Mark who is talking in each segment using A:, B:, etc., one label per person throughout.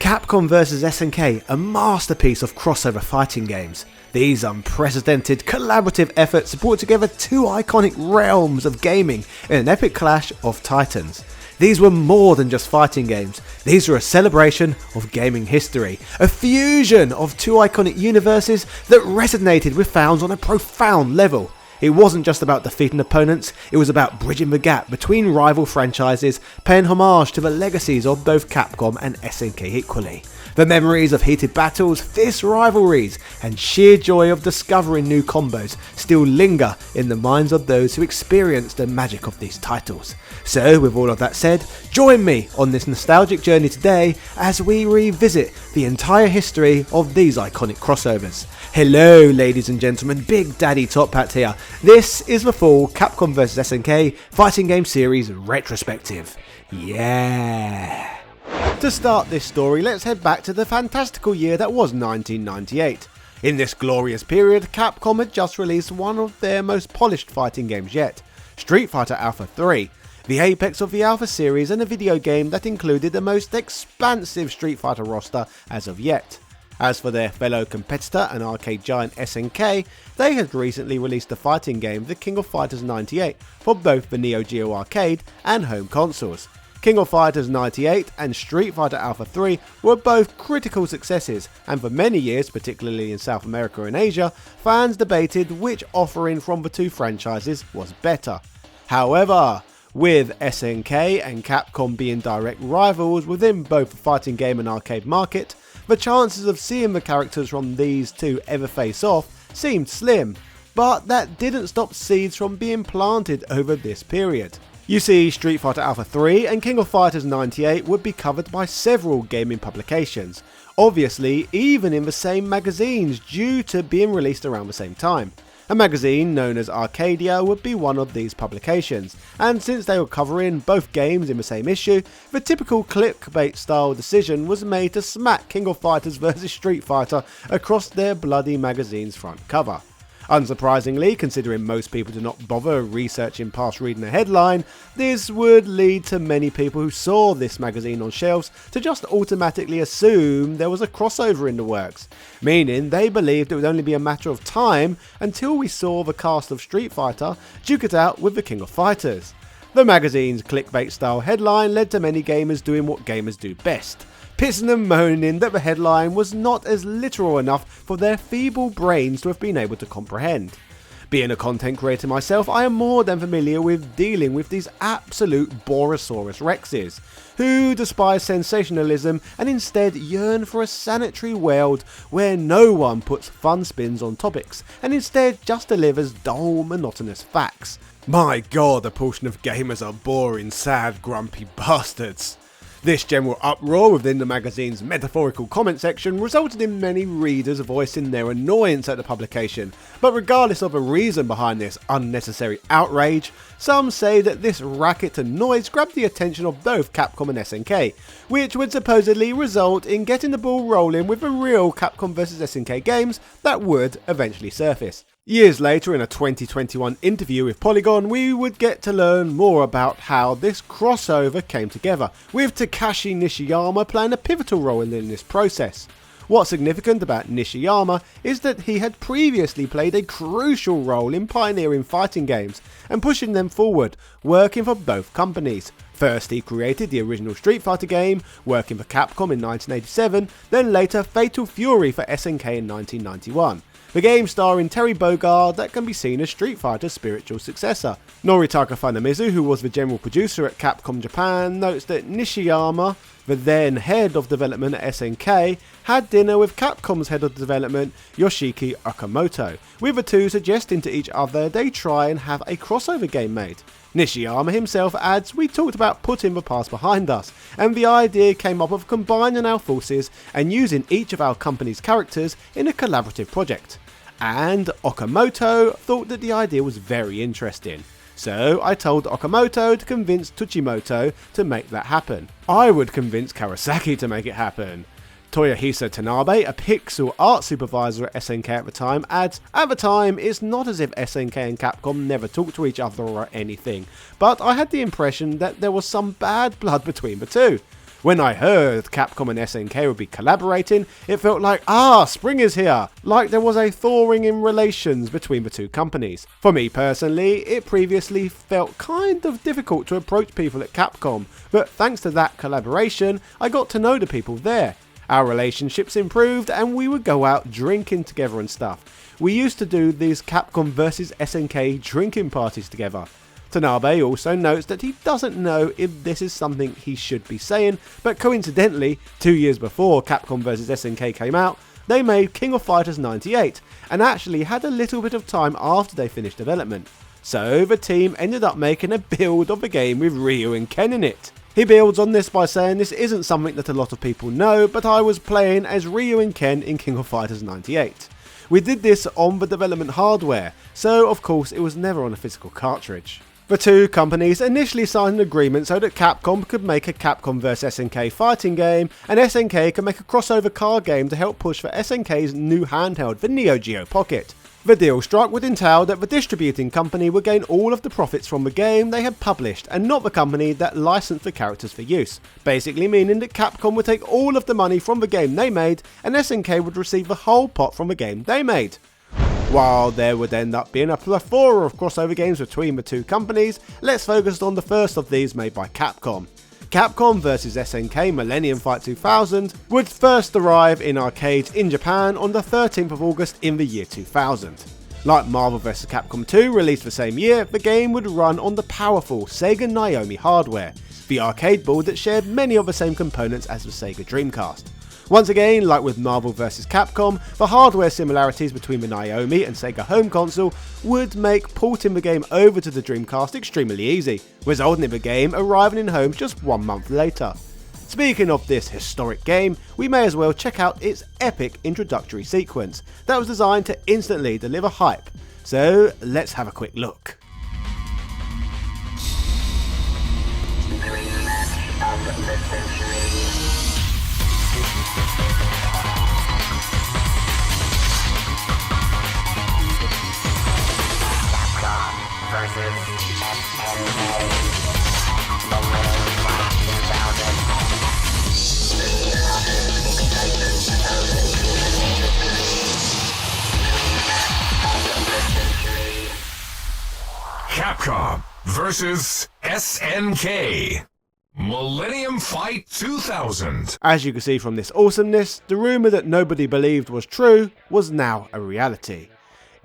A: Capcom Vs SNK, a masterpiece of crossover fighting games. These unprecedented collaborative efforts brought together two iconic realms of gaming in an epic clash of titans. These were more than just fighting games, these were a celebration of gaming history, a fusion of two iconic universes that resonated with fans on a profound level. It wasn't just about defeating opponents, it was about bridging the gap between rival franchises, paying homage to the legacies of both Capcom and SNK equally. The memories of heated battles, fierce rivalries, and sheer joy of discovering new combos still linger in the minds of those who experienced the magic of these titles. So, with all of that said, join me on this nostalgic journey today as we revisit the entire history of these iconic crossovers. Hello ladies and gentlemen, Big Daddy Top Hat here. This is the full Capcom vs SNK fighting game series retrospective. Yeah! To start this story, let's head back to the fantastical year that was 1998. In this glorious period, Capcom had just released one of their most polished fighting games yet, Street Fighter Alpha 3, the apex of the Alpha series and a video game that included the most expansive Street Fighter roster as of yet. As for their fellow competitor and arcade giant SNK, they had recently released the fighting game The King of Fighters 98 for both the Neo Geo arcade and home consoles. King of Fighters 98 and Street Fighter Alpha 3 were both critical successes, and for many years, particularly in South America and Asia, fans debated which offering from the two franchises was better. However, with SNK and Capcom being direct rivals within both the fighting game and arcade market, the chances of seeing the characters from these two ever face off seemed slim, but that didn't stop seeds from being planted over this period. You see, Street Fighter Alpha 3 and King of Fighters 98 would be covered by several gaming publications, obviously even in the same magazines due to being released around the same time. A magazine known as Arcadia would be one of these publications, and since they were covering both games in the same issue, the typical clickbait style decision was made to smack King of Fighters vs Street Fighter across their bloody magazine's front cover. Unsurprisingly, considering most people do not bother researching past reading a headline, this would lead to many people who saw this magazine on shelves to just automatically assume there was a crossover in the works, meaning they believed it would only be a matter of time until we saw the cast of Street Fighter duke it out with the King of Fighters. The magazine's clickbait style headline led to many gamers doing what gamers do best, pissing and moaning that the headline was not as literal enough for their feeble brains to have been able to comprehend. Being a content creator myself, I am more than familiar with dealing with these absolute Borosaurus Rexes, who despise sensationalism and instead yearn for a sanitary world where no one puts fun spins on topics and instead just delivers dull, monotonous facts. My god, a portion of gamers are boring, sad, grumpy bastards. This general uproar within the magazine's metaphorical comment section resulted in many readers voicing their annoyance at the publication, but regardless of the reason behind this unnecessary outrage, some say that this racket and noise grabbed the attention of both Capcom and SNK, which would supposedly result in getting the ball rolling with the real Capcom vs SNK games that would eventually surface. Years later, in a 2021 interview with Polygon, we would get to learn more about how this crossover came together, with Takashi Nishiyama playing a pivotal role in this process. What's significant about Nishiyama is that he had previously played a crucial role in pioneering fighting games and pushing them forward, working for both companies. First, he created the original Street Fighter game, working for Capcom in 1987, then later Fatal Fury for SNK in 1991. The game starring Terry Bogard that can be seen as Street Fighter's spiritual successor. Noritaka Funamizu, who was the general producer at Capcom Japan, notes that Nishiyama, the then head of development at SNK, had dinner with Capcom's head of development, Yoshiki Okamoto, with the two suggesting to each other they try and have a crossover game made. Nishiyama himself adds, "We talked about putting the past behind us, and the idea came up of combining our forces and using each of our company's characters in a collaborative project." And Okamoto thought that the idea was very interesting. So I told Okamoto to convince Tsuchimoto to make that happen. I would convince Karasaki to make it happen. Toyohisa Tanabe, a pixel art supervisor at SNK at the time, adds, "At the time, it's not as if SNK and Capcom never talked to each other or anything, but I had the impression that there was some bad blood between the two. When I heard Capcom and SNK would be collaborating, it felt like, spring is here! Like there was a thawing in relations between the two companies. For me personally, it previously felt kind of difficult to approach people at Capcom, but thanks to that collaboration, I got to know the people there. Our relationships improved and we would go out drinking together and stuff. We used to do these Capcom Vs SNK drinking parties together. Tanabe also notes that he doesn't know if this is something he should be saying, but coincidentally, 2 years before Capcom Vs SNK came out, they made King of Fighters 98, and actually had a little bit of time after they finished development. So the team ended up making a build of the game with Ryu and Ken in it. He builds on this by saying this isn't something that a lot of people know, but I was playing as Ryu and Ken in King of Fighters 98. We did this on the development hardware, so of course it was never on a physical cartridge. The two companies initially signed an agreement so that Capcom could make a Capcom vs SNK fighting game, and SNK could make a crossover car game to help push for SNK's new handheld, the Neo Geo Pocket. The deal struck would entail that the distributing company would gain all of the profits from the game they had published, and not the company that licensed the characters for use, basically meaning that Capcom would take all of the money from the game they made, and SNK would receive the whole pot from the game they made. While there would end up being a plethora of crossover games between the two companies, let's focus on the first of these made by Capcom. Capcom vs SNK Millennium Fight 2000 would first arrive in arcades in Japan on the 13th of August in the year 2000. Like Marvel vs Capcom 2 released the same year, the game would run on the powerful Sega Naomi hardware, the arcade board that shared many of the same components as the Sega Dreamcast. Once again, like with Marvel vs Capcom, the hardware similarities between the Naomi and Sega home console would make porting the game over to the Dreamcast extremely easy, resulting in the game arriving in homes just 1 month later. Speaking of this historic game, we may as well check out its epic introductory sequence that was designed to instantly deliver hype. So let's have a quick look.
B: Capcom vs SNK Millennium Fight 2000.
A: As you can see from this awesomeness, the rumour that nobody believed was true was now a reality.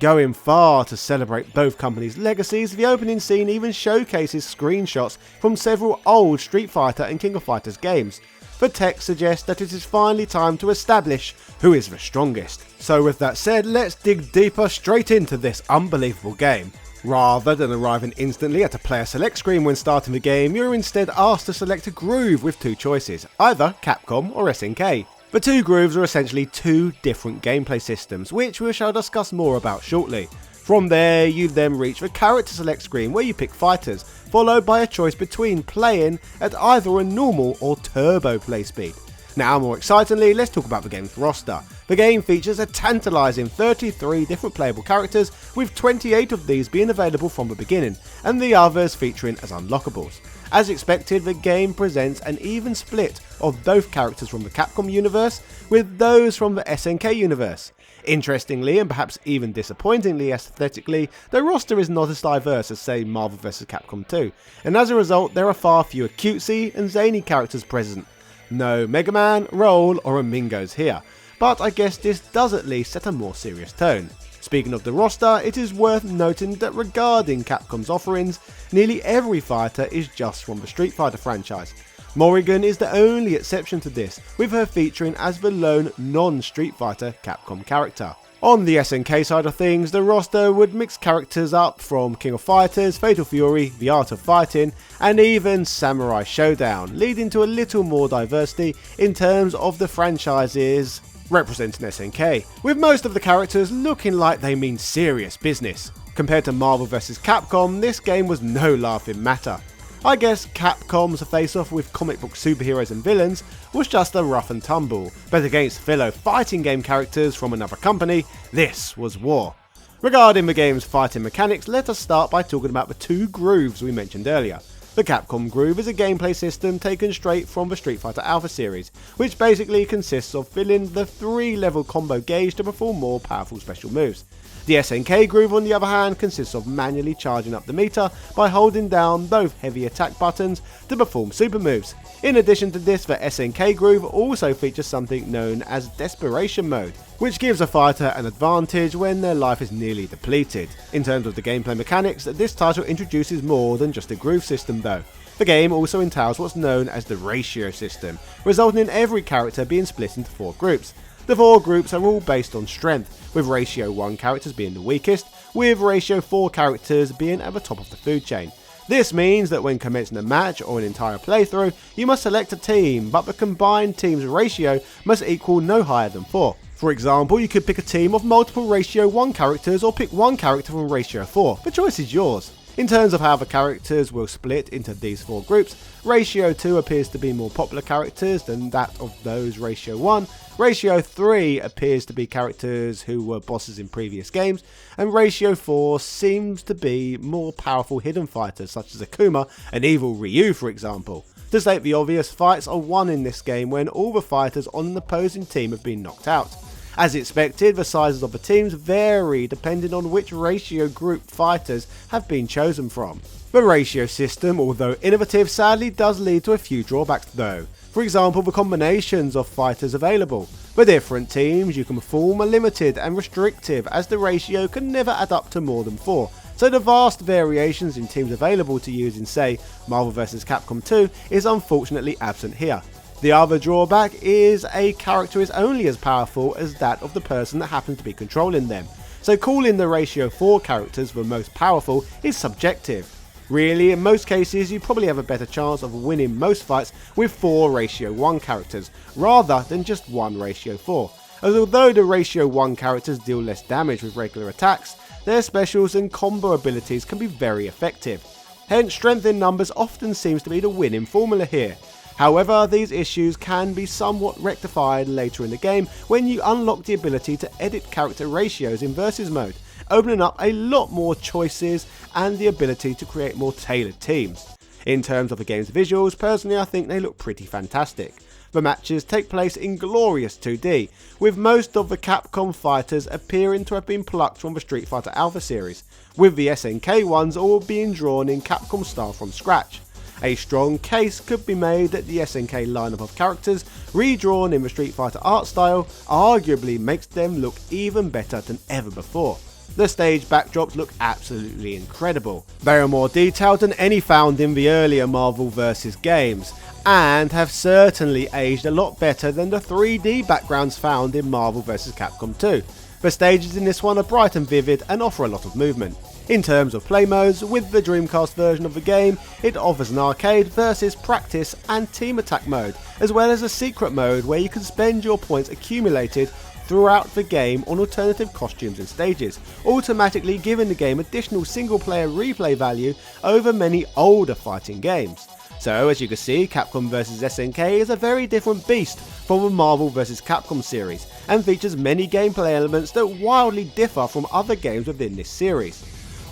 A: Going far to celebrate both companies' legacies, the opening scene even showcases screenshots from several old Street Fighter and King of Fighters games. The text suggests that it is finally time to establish who is the strongest. So with that said, let's dig deeper straight into this unbelievable game. Rather than arriving instantly at a player select screen when starting the game, you're instead asked to select a groove with two choices, either Capcom or SNK. The two grooves are essentially two different gameplay systems, which we shall discuss more about shortly. From there, you then reach the character select screen where you pick fighters, followed by a choice between playing at either a normal or turbo play speed. Now, more excitingly, let's talk about the game's roster. The game features a tantalising 33 different playable characters, with 28 of these being available from the beginning, and the others featuring as unlockables. As expected, the game presents an even split of both characters from the Capcom universe with those from the SNK universe. Interestingly, and perhaps even disappointingly aesthetically, the roster is not as diverse as, say, Marvel vs Capcom 2, and as a result there are far fewer cutesy and zany characters present. No Mega Man, Roll or Amigos here, but I guess this does at least set a more serious tone. Speaking of the roster, it is worth noting that regarding Capcom's offerings, nearly every fighter is just from the Street Fighter franchise. Morrigan is the only exception to this, with her featuring as the lone non-Street Fighter Capcom character. On the SNK side of things, the roster would mix characters up from King of Fighters, Fatal Fury, The Art of Fighting, and even Samurai Showdown, leading to a little more diversity in terms of the franchises representing SNK, with most of the characters looking like they mean serious business. Compared to Marvel vs Capcom, this game was no laughing matter. I guess Capcom's face-off with comic book superheroes and villains was just a rough and tumble, but against fellow fighting game characters from another company, this was war. Regarding the game's fighting mechanics, let us start by talking about the two grooves we mentioned earlier. The The Capcom Groove is a gameplay system taken straight from the Street Fighter Alpha series, which basically consists of filling the 3-level combo gauge to perform more powerful special moves. The SNK Groove, on the other hand, consists of manually charging up the meter by holding down those heavy attack buttons to perform super moves. In addition to this, the SNK Groove also features something known as Desperation Mode, which gives a fighter an advantage when their life is nearly depleted. In terms of the gameplay mechanics, this title introduces more than just a groove system though. The game also entails what's known as the ratio system, resulting in every character being split into 4 groups. The 4 groups are all based on strength, with ratio 1 characters being the weakest, with ratio 4 characters being at the top of the food chain. This means that when commencing a match or an entire playthrough, you must select a team, but the combined team's ratio must equal no higher than 4. For example, you could pick a team of multiple ratio 1 characters or pick one character from ratio 4, the choice is yours. In terms of how the characters will split into these 4 groups, ratio 2 appears to be more popular characters than that of those ratio 1, ratio 3 appears to be characters who were bosses in previous games, and ratio 4 seems to be more powerful hidden fighters such as Akuma and Evil Ryu for example. To state the obvious, fights are won in this game when all the fighters on an opposing team have been knocked out. As expected, the sizes of the teams vary depending on which ratio group fighters have been chosen from. The ratio system, although innovative, sadly does lead to a few drawbacks though. For example, the combinations of fighters available. The different teams you can form are limited and restrictive, as the ratio can never add up to more than 4, so the vast variations in teams available to use in, say, Marvel vs Capcom 2 is unfortunately absent here. The other drawback is a character is only as powerful as that of the person that happens to be controlling them, so calling the ratio 4 characters the most powerful is subjective. Really, in most cases you probably have a better chance of winning most fights with 4 ratio 1 characters, rather than just 1 ratio 4, as although the ratio 1 characters deal less damage with regular attacks, their specials and combo abilities can be very effective. Hence, strength in numbers often seems to be the winning formula here. However, these issues can be somewhat rectified later in the game when you unlock the ability to edit character ratios in versus mode, opening up a lot more choices and the ability to create more tailored teams. In terms of the game's visuals, personally I think they look pretty fantastic. The matches take place in glorious 2D, with most of the Capcom fighters appearing to have been plucked from the Street Fighter Alpha series, with the SNK ones all being drawn in Capcom style from scratch. A strong case could be made that the SNK lineup of characters, redrawn in the Street Fighter art style, arguably makes them look even better than ever before. The stage backdrops look absolutely incredible. They are more detailed than any found in the earlier Marvel vs games, and have certainly aged a lot better than the 3D backgrounds found in Marvel vs Capcom 2. The stages in this one are bright and vivid and offer a lot of movement. In terms of play modes, with the Dreamcast version of the game, it offers an arcade versus practice and team attack mode, as well as a secret mode where you can spend your points accumulated throughout the game on alternative costumes and stages, automatically giving the game additional single player replay value over many older fighting games. So as you can see, Capcom vs SNK is a very different beast from the Marvel vs Capcom series, and features many gameplay elements that wildly differ from other games within this series.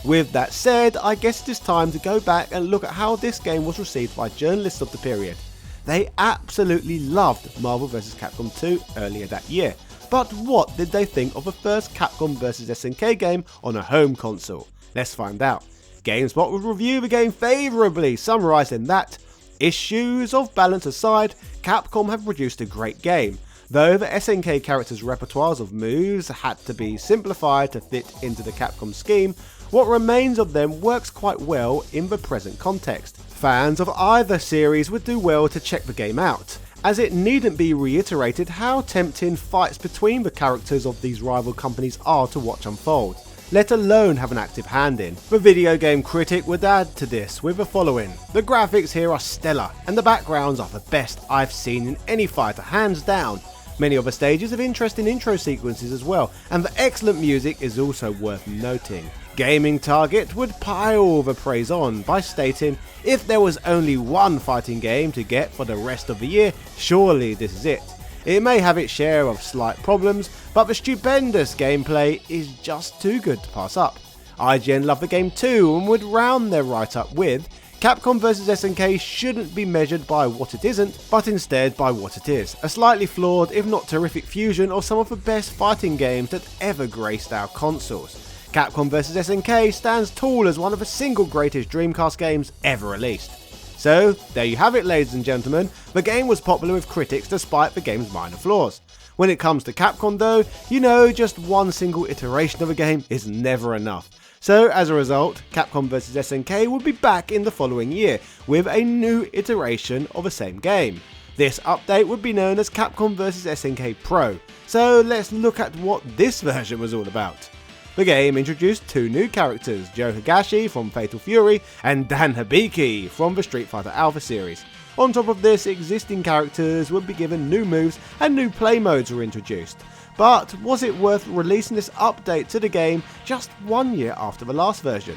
A: With that said, I guess it is time to go back and look at how this game was received by journalists of the period. They absolutely loved Marvel vs Capcom 2 earlier that year, but what did they think of the first Capcom vs SNK game on a home console? Let's find out. GameSpot would review the game favourably, summarising that, issues of balance aside, Capcom have produced a great game. Though the SNK characters' repertoires of moves had to be simplified to fit into the Capcom scheme, what remains of them works quite well in the present context. Fans of either series would do well to check the game out, as it needn't be reiterated how tempting fights between the characters of these rival companies are to watch unfold, let alone have an active hand in. The video game critic would add to this with the following: the graphics here are stellar, and the backgrounds are the best I've seen in any fighter, hands down. Many of the stages have interesting intro sequences as well, and the excellent music is also worth noting. Gaming Target would pile the praise on by stating, if there was only one fighting game to get for the rest of the year, surely this is it. It may have its share of slight problems, but the stupendous gameplay is just too good to pass up. IGN loved the game too and would round their write-up with, Capcom vs SNK shouldn't be measured by what it isn't, but instead by what it is. A slightly flawed, if not terrific fusion of some of the best fighting games that ever graced our consoles. Capcom vs SNK stands tall as one of the single greatest Dreamcast games ever released. So, there you have it, ladies and gentlemen. The game was popular with critics despite the game's minor flaws. When it comes to Capcom though, you know just one single iteration of a game is never enough. So as a result, Capcom vs SNK will be back in the following year with a new iteration of the same game. This update would be known as Capcom vs SNK Pro. So let's look at what this version was all about. The game introduced two new characters, Joe Higashi from Fatal Fury and Dan Hibiki from the Street Fighter Alpha series. On top of this, existing characters would be given new moves and new play modes were introduced. But was it worth releasing this update to the game just 1 year after the last version?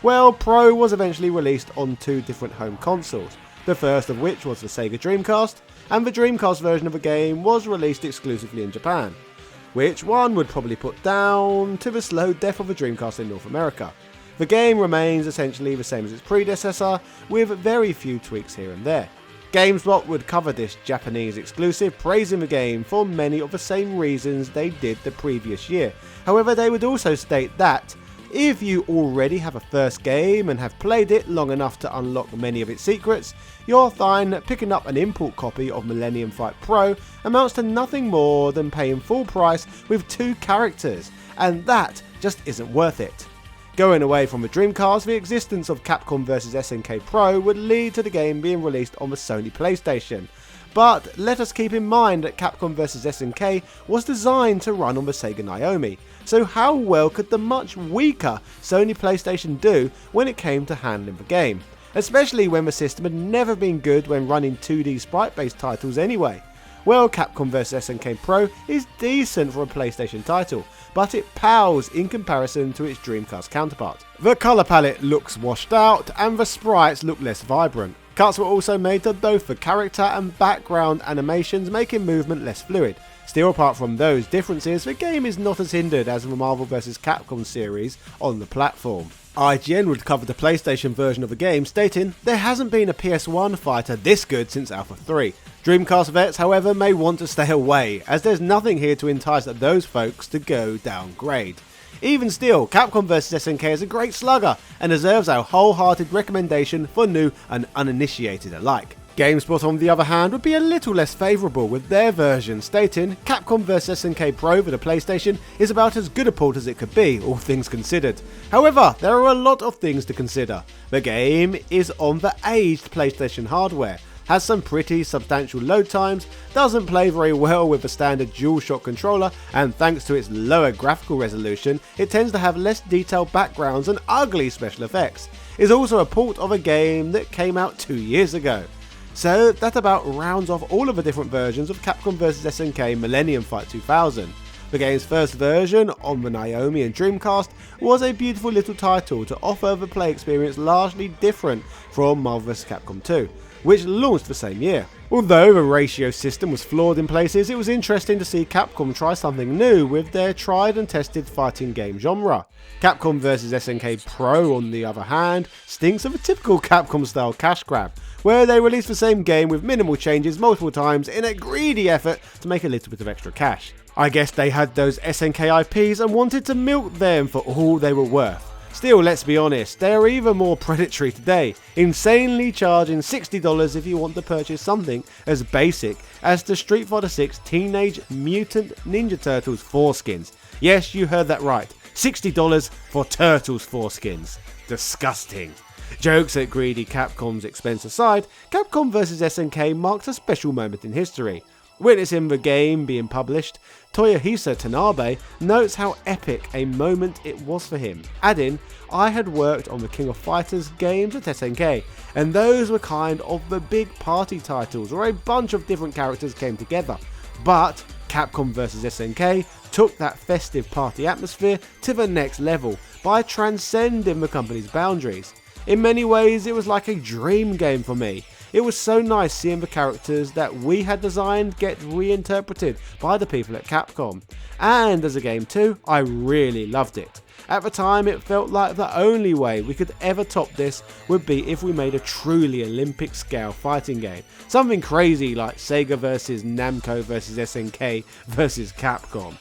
A: Well, Pro was eventually released on two different home consoles, the first of which was the Sega Dreamcast, and the Dreamcast version of the game was released exclusively in Japan, which one would probably put down to the slow death of the Dreamcast in North America. The game remains essentially the same as its predecessor, with very few tweaks here and there. GameSpot would cover this Japanese exclusive, praising the game for many of the same reasons they did the previous year. However, they would also state that if you already have a first game and have played it long enough to unlock many of its secrets, you'll find that picking up an import copy of Millennium Fight Pro amounts to nothing more than paying full price with two characters, and that just isn't worth it. Going away from the Dreamcast, the existence of Capcom vs SNK Pro would lead to the game being released on the Sony PlayStation. But let us keep in mind that Capcom vs SNK was designed to run on the Sega Naomi, so how well could the much weaker Sony PlayStation do when it came to handling the game? Especially when the system had never been good when running 2D sprite-based titles anyway. Well, Capcom vs SNK Pro is decent for a PlayStation title, but it pales in comparison to its Dreamcast counterpart. The colour palette looks washed out and the sprites look less vibrant. Cuts were also made to both the character and background animations, making movement less fluid. Still, apart from those differences, the game is not as hindered as the Marvel vs Capcom series on the platform. IGN would cover the PlayStation version of the game, stating, "There hasn't been a PS1 fighter this good since Alpha 3. Dreamcast vets, however, may want to stay away, as there's nothing here to entice those folks to go downgrade. Even still, Capcom vs SNK is a great slugger and deserves our wholehearted recommendation for new and uninitiated alike." GameSpot, on the other hand, would be a little less favourable with their version, stating, "Capcom vs SNK Pro for the PlayStation is about as good a port as it could be, all things considered. However, there are a lot of things to consider. The game is on the aged PlayStation hardware, has some pretty substantial load times, doesn't play very well with the standard DualShock controller, and thanks to its lower graphical resolution, it tends to have less detailed backgrounds and ugly special effects. It's also a port of a game that came out 2 years ago." So that about rounds off all of the different versions of Capcom vs SNK Millennium Fight 2000. The game's first version on the Naomi and Dreamcast was a beautiful little title to offer the play experience largely different from Marvel vs Capcom 2, which launched the same year. Although the ratio system was flawed in places, it was interesting to see Capcom try something new with their tried and tested fighting game genre. Capcom vs SNK Pro, on the other hand, stinks of a typical Capcom style cash grab, where they released the same game with minimal changes multiple times in a greedy effort to make a little bit of extra cash. I guess they had those SNK IPs and wanted to milk them for all they were worth. Still, let's be honest, they are even more predatory today, insanely charging $60 if you want to purchase something as basic as the Street Fighter 6 Teenage Mutant Ninja Turtles foreskins. Yes, you heard that right, $60 for Turtles foreskins. Disgusting. Jokes at greedy Capcom's expense aside, Capcom vs SNK marked a special moment in history. Witnessing the game being published, Toyohisa Tanabe notes how epic a moment it was for him, adding, "I had worked on the King of Fighters games at SNK, and those were kind of the big party titles where a bunch of different characters came together. But Capcom vs SNK took that festive party atmosphere to the next level by transcending the company's boundaries. In many ways, it was like a dream game for me. It was so nice seeing the characters that we had designed get reinterpreted by the people at Capcom. And as a game too, I really loved it. At the time, it felt like the only way we could ever top this would be if we made a truly Olympic scale fighting game. Something crazy like Sega vs Namco vs SNK vs Capcom.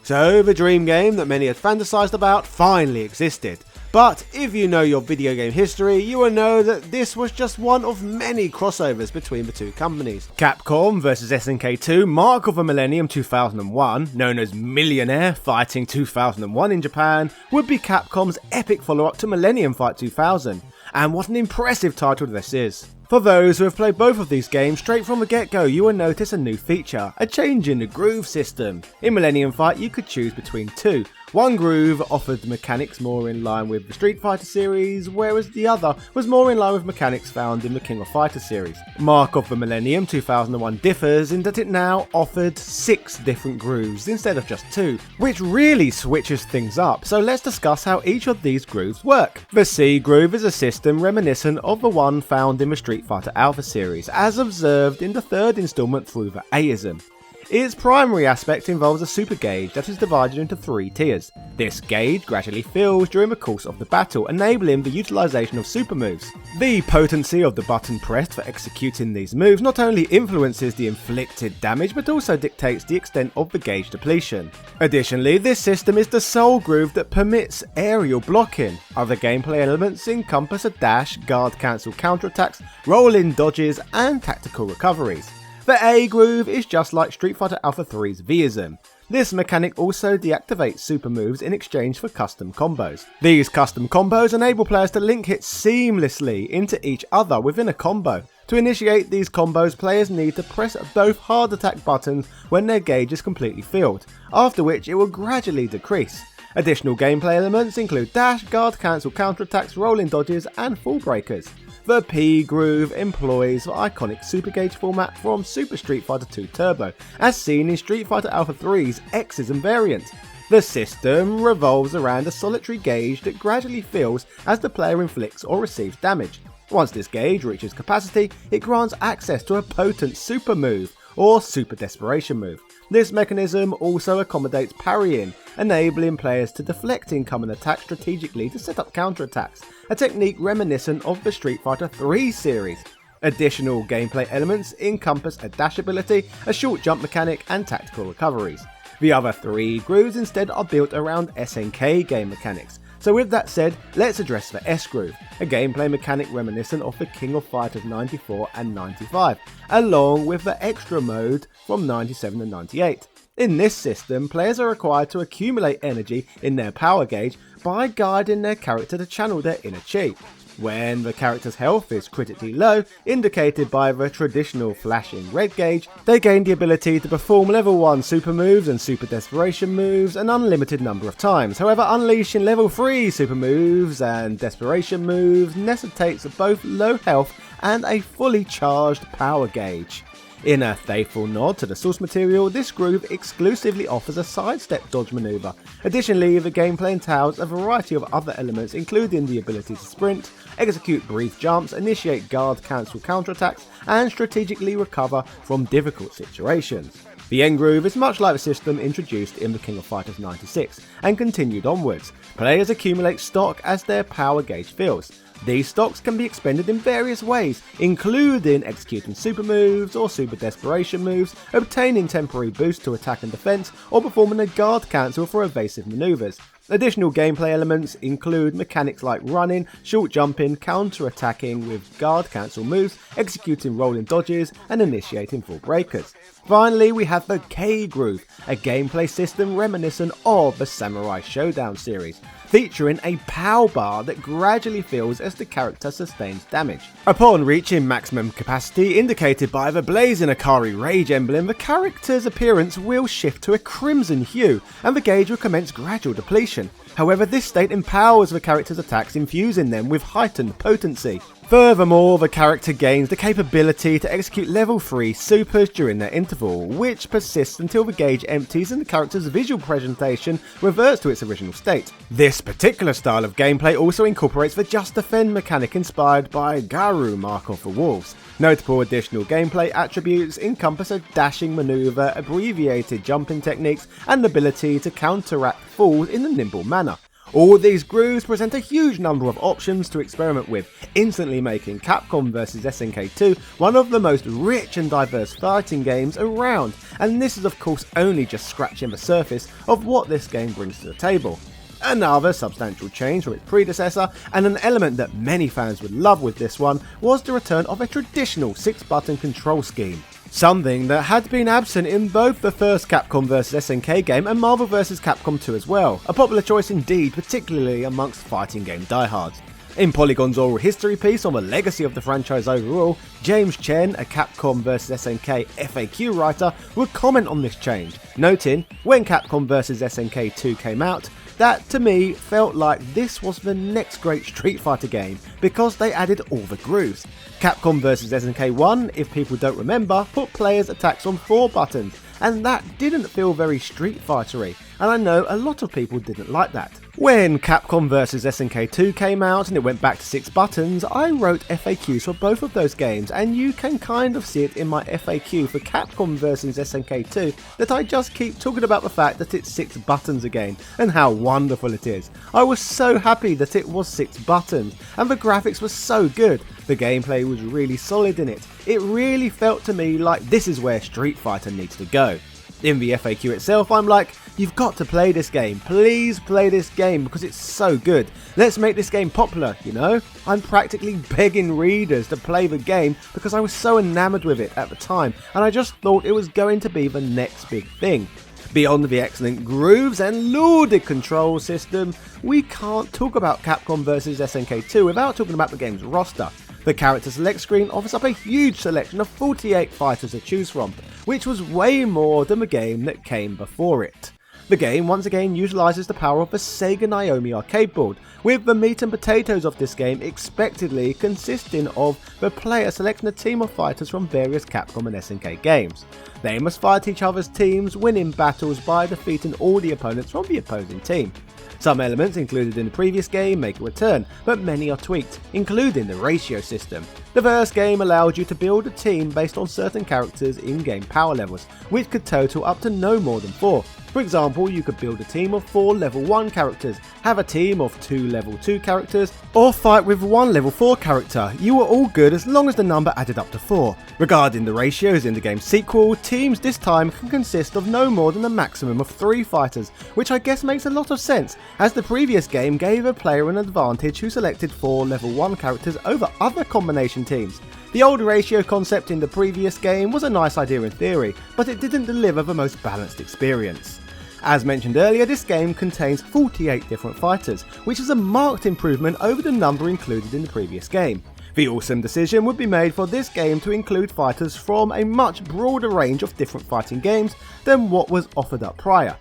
A: So the dream game that many had fantasized about finally existed. But if you know your video game history, you will know that this was just one of many crossovers between the two companies. Capcom vs SNK 2, Mark of the Millennium 2001, known as Millionaire Fighting 2001 in Japan, would be Capcom's epic follow-up to Millennium Fight 2000. And what an impressive title this is. For those who have played both of these games, straight from the get-go you will notice a new feature, a change in the groove system. In Millennium Fight you could choose between two. One groove offered mechanics more in line with the Street Fighter series, whereas the other was more in line with mechanics found in the King of Fighters series. Mark of the Millennium 2001 differs in that it now offered 6 different grooves instead of just 2, which really switches things up, so let's discuss how each of these grooves work. The C groove is a system reminiscent of the one found in the Street Fighter Alpha series, as observed in the 3rd installment through the Aism. Its primary aspect involves a super gauge that is divided into 3 tiers. This gauge gradually fills during the course of the battle, enabling the utilisation of super moves. The potency of the button pressed for executing these moves not only influences the inflicted damage but also dictates the extent of the gauge depletion. Additionally, this system is the sole groove that permits aerial blocking. Other gameplay elements encompass a dash, guard cancel counterattacks, roll-in dodges and tactical recoveries. The A groove is just like Street Fighter Alpha 3's Vism. This mechanic also deactivates super moves in exchange for custom combos. These custom combos enable players to link hits seamlessly into each other within a combo. To initiate these combos, players need to press both hard attack buttons when their gauge is completely filled, after which it will gradually decrease. Additional gameplay elements include dash, guard, cancel counterattacks, rolling dodges and fall breakers. The P groove employs the iconic Super Gauge format from Super Street Fighter 2 Turbo, as seen in Street Fighter Alpha 3's Xism variant. The system revolves around a solitary gauge that gradually fills as the player inflicts or receives damage. Once this gauge reaches capacity, it grants access to a potent super move, or super desperation move. This mechanism also accommodates parrying, enabling players to deflect incoming attacks strategically to set up counterattacks, a technique reminiscent of the Street Fighter 3 series. Additional gameplay elements encompass a dash ability, a short jump mechanic and tactical recoveries. The other 3 grooves instead are built around SNK game mechanics. So with that said, let's address the S groove, a gameplay mechanic reminiscent of the King of Fighters 94 and 95, along with the extra mode from 97 and 98. In this system, players are required to accumulate energy in their power gauge by guiding their character to channel their inner chi. When the character's health is critically low, indicated by the traditional flashing red gauge, they gain the ability to perform level 1 super moves and super desperation moves an unlimited number of times. However, unleashing level 3 super moves and desperation moves necessitates both low health and a fully charged power gauge. In a faithful nod to the source material, this groove exclusively offers a sidestep dodge maneuver. Additionally, the gameplay entails a variety of other elements, including the ability to sprint, execute brief jumps, initiate guard cancel counterattacks, and strategically recover from difficult situations. The end groove is much like the system introduced in the King of Fighters 96, and continued onwards. Players accumulate stock as their power gauge fills. These stocks can be expended in various ways, including executing super moves or super desperation moves, obtaining temporary boosts to attack and defense, or performing a guard cancel for evasive maneuvers. Additional gameplay elements include mechanics like running, short jumping, counter-attacking with guard cancel moves, executing rolling dodges, and initiating full breakers. Finally, we have the K groove, a gameplay system reminiscent of the Samurai Showdown series, featuring a power bar that gradually fills as the character sustains damage. Upon reaching maximum capacity indicated by the blazing Akari Rage emblem, the character's appearance will shift to a crimson hue and the gauge will commence gradual depletion. However, this state empowers the character's attacks, infusing them with heightened potency. Furthermore, the character gains the capability to execute level 3 supers during their interval, which persists until the gauge empties and the character's visual presentation reverts to its original state. This particular style of gameplay also incorporates the Just Defend mechanic inspired by Garu Mark of the Wolves. Notable additional gameplay attributes encompass a dashing maneuver, abbreviated jumping techniques, and the ability to counteract falls in a nimble manner. All these grooves present a huge number of options to experiment with, instantly making Capcom Vs SNK 2 one of the most rich and diverse fighting games around, and this is of course only just scratching the surface of what this game brings to the table. Another substantial change from its predecessor, and an element that many fans would love with this one, was the return of a traditional 6-button control scheme. Something that had been absent in both the first Capcom vs SNK game and Marvel vs Capcom 2 as well, a popular choice indeed, particularly amongst fighting game diehards. In Polygon's oral history piece on the legacy of the franchise overall, James Chen, a Capcom vs SNK FAQ writer, would comment on this change, noting, when Capcom vs SNK 2 came out, that to me felt like this was the next great Street Fighter game because they added all the grooves. Capcom vs SNK 1, if people don't remember, put players' attacks on 4 buttons, and that didn't feel very Street Fighter-y, and I know a lot of people didn't like that. When Capcom vs SNK 2 came out and it went back to 6 buttons, I wrote FAQs for both of those games, and you can kind of see it in my FAQ for Capcom vs SNK 2 that I just keep talking about the fact that it's 6 buttons again and how wonderful it is. I was so happy that it was 6 buttons, and the graphics were so good. The gameplay was really solid in it. It really felt to me like this is where Street Fighter needs to go. In the FAQ itself, I'm like, you've got to play this game, please play this game because it's so good. Let's make this game popular, you know? I'm practically begging readers to play the game because I was so enamored with it at the time, and I just thought it was going to be the next big thing. Beyond the excellent grooves and lauded control system, we can't talk about Capcom vs SNK 2 without talking about the game's roster. The character select screen offers up a huge selection of 48 fighters to choose from, which was way more than the game that came before it. The game once again utilises the power of the Sega Naomi arcade board, with the meat and potatoes of this game expectedly consisting of the player selecting a team of fighters from various Capcom and SNK games. They must fight each other's teams, winning battles by defeating all the opponents from the opposing team. Some elements included in the previous game make a return, but many are tweaked, including the ratio system. The first game allowed you to build a team based on certain characters' in-game power levels, which could total up to no more than 4. For example, you could build a team of 4 level 1 characters, have a team of 2 level 2 characters, or fight with 1 level 4 character. You were all good as long as the number added up to 4. Regarding the ratios in the game's sequel, teams this time can consist of no more than a maximum of 3 fighters, which I guess makes a lot of sense, as the previous game gave a player an advantage who selected 4 level 1 characters over other combination teams. The old ratio concept in the previous game was a nice idea in theory, but it didn't deliver the most balanced experience. As mentioned earlier, this game contains 48 different fighters, which is a marked improvement over the number included in the previous game. The awesome decision would be made for this game to include fighters from a much broader range of different fighting games than what was offered up prior.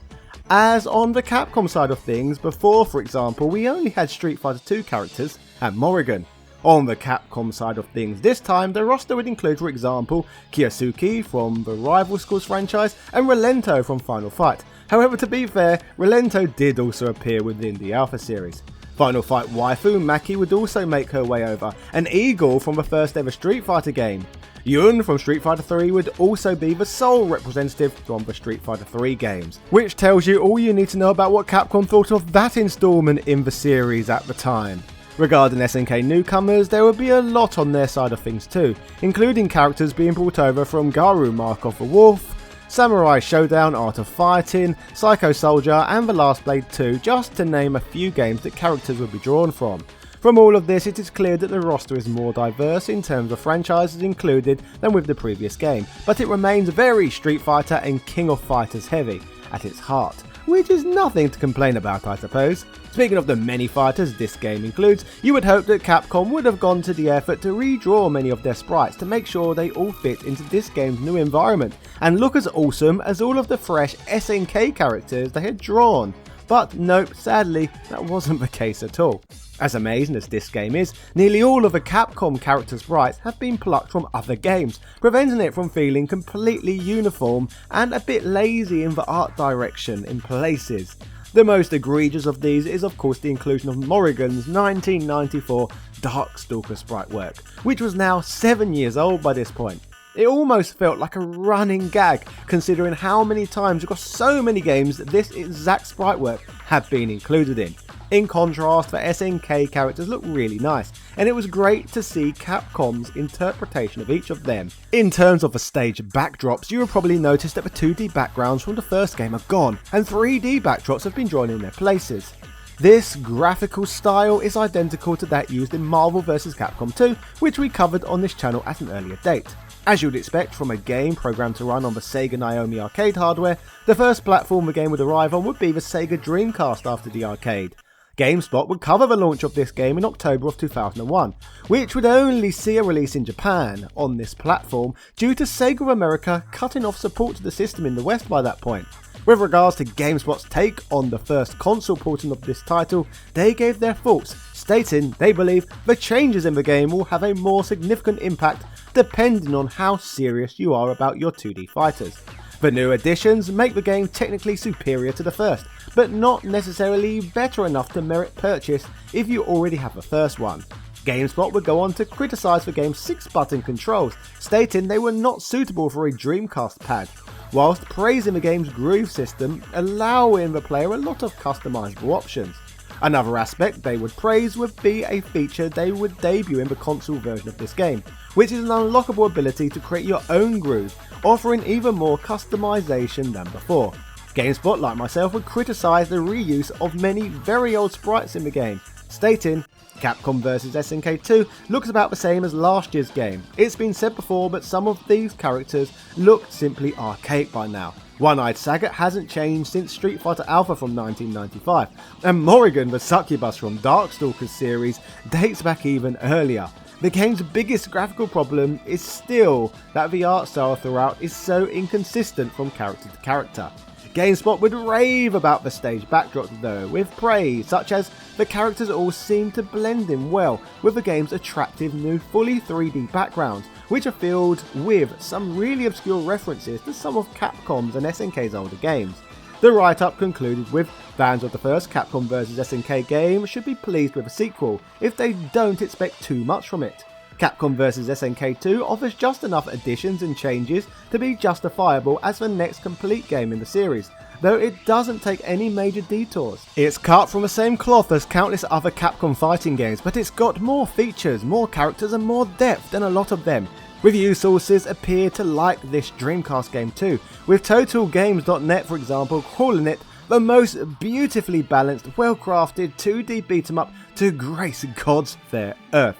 A: As on the Capcom side of things, before for example we only had Street Fighter 2 characters and Morrigan. On the Capcom side of things this time, the roster would include for example Kyosuke from the Rival Schools franchise and Relento from Final Fight. However, to be fair, Relento did also appear within the Alpha series. Final Fight waifu Maki would also make her way over, and Eagle from the first ever Street Fighter game. Yun from Street Fighter 3 would also be the sole representative from the Street Fighter 3 games, which tells you all you need to know about what Capcom thought of that installment in the series at the time. Regarding SNK newcomers, there would be a lot on their side of things too, including characters being brought over from Garou Mark of the Wolf, Samurai Showdown Art of Fighting, Psycho Soldier and The Last Blade 2, just to name a few games that characters would be drawn from. From all of this, it is clear that the roster is more diverse in terms of franchises included than with the previous game, but it remains very Street Fighter and King of Fighters heavy at its heart, which is nothing to complain about, I suppose. Speaking of the many fighters this game includes, you would hope that Capcom would have gone to the effort to redraw many of their sprites to make sure they all fit into this game's new environment and look as awesome as all of the fresh SNK characters they had drawn. But nope, sadly, that wasn't the case at all. As amazing as this game is, nearly all of the Capcom character sprites have been plucked from other games, preventing it from feeling completely uniform and a bit lazy in the art direction in places. The most egregious of these is of course the inclusion of Morrigan's 1994 Darkstalker sprite work, which was now 7 years old by this point. It almost felt like a running gag, considering how many times across so many games this exact sprite work had been included in. In contrast, the SNK characters look really nice, and it was great to see Capcom's interpretation of each of them. In terms of the stage backdrops, you will probably notice that the 2D backgrounds from the first game are gone, and 3D backdrops have been drawn in their places. This graphical style is identical to that used in Marvel vs Capcom 2, which we covered on this channel at an earlier date. As you would expect from a game programmed to run on the Sega Naomi arcade hardware, the first platform the game would arrive on would be the Sega Dreamcast after the arcade. GameSpot would cover the launch of this game in October of 2001, which would only see a release in Japan on this platform due to Sega of America cutting off support to the system in the West by that point. With regards to GameSpot's take on the first console porting of this title, they gave their thoughts, stating they believe the changes in the game will have a more significant impact depending on how serious you are about your 2D fighters. The new additions make the game technically superior to the first, but not necessarily better enough to merit purchase if you already have the first one. GameSpot would go on to criticise the game's 6-button controls, stating they were not suitable for a Dreamcast pad, whilst praising the game's groove system, allowing the player a lot of customisable options. Another aspect they would praise would be a feature they would debut in the console version of this game, which is an unlockable ability to create your own groove, offering even more customization than before. GameSpot, like myself, would criticise the reuse of many very old sprites in the game, stating, Capcom Vs SNK 2 looks about the same as last year's game. It's been said before, but some of these characters look simply archaic by now. One-Eyed Sagat hasn't changed since Street Fighter Alpha from 1995, and Morrigan the Succubus from Darkstalkers series dates back even earlier. The game's biggest graphical problem is still that the art style throughout is so inconsistent from character to character. GameSpot would rave about the stage backdrops though, with praise such as the characters all seem to blend in well with the game's attractive new fully 3D backgrounds, which are filled with some really obscure references to some of Capcom's and SNK's older games. The write-up concluded with, fans of the first Capcom vs SNK game should be pleased with a sequel if they don't expect too much from it. Capcom vs SNK 2 offers just enough additions and changes to be justifiable as the next complete game in the series, though it doesn't take any major detours. It's cut from the same cloth as countless other Capcom fighting games, but it's got more features, more characters and more depth than a lot of them. Review sources appear to like this Dreamcast game too, with TotalGames.net for example calling it the most beautifully balanced, well-crafted 2D beat-em-up to grace God's fair earth.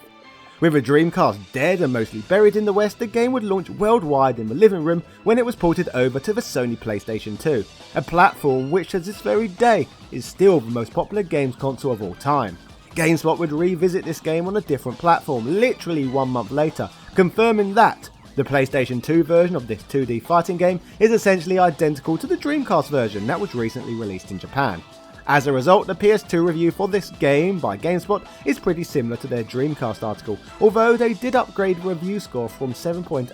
A: With the Dreamcast dead and mostly buried in the West, the game would launch worldwide in the living room when it was ported over to the Sony PlayStation 2, a platform which to this very day is still the most popular games console of all time. GameSpot would revisit this game on a different platform literally 1 month later, confirming that the PlayStation 2 version of this 2D fighting game is essentially identical to the Dreamcast version that was recently released in Japan. As a result, the PS2 review for this game by GameSpot is pretty similar to their Dreamcast article, although they did upgrade the review score from 7.8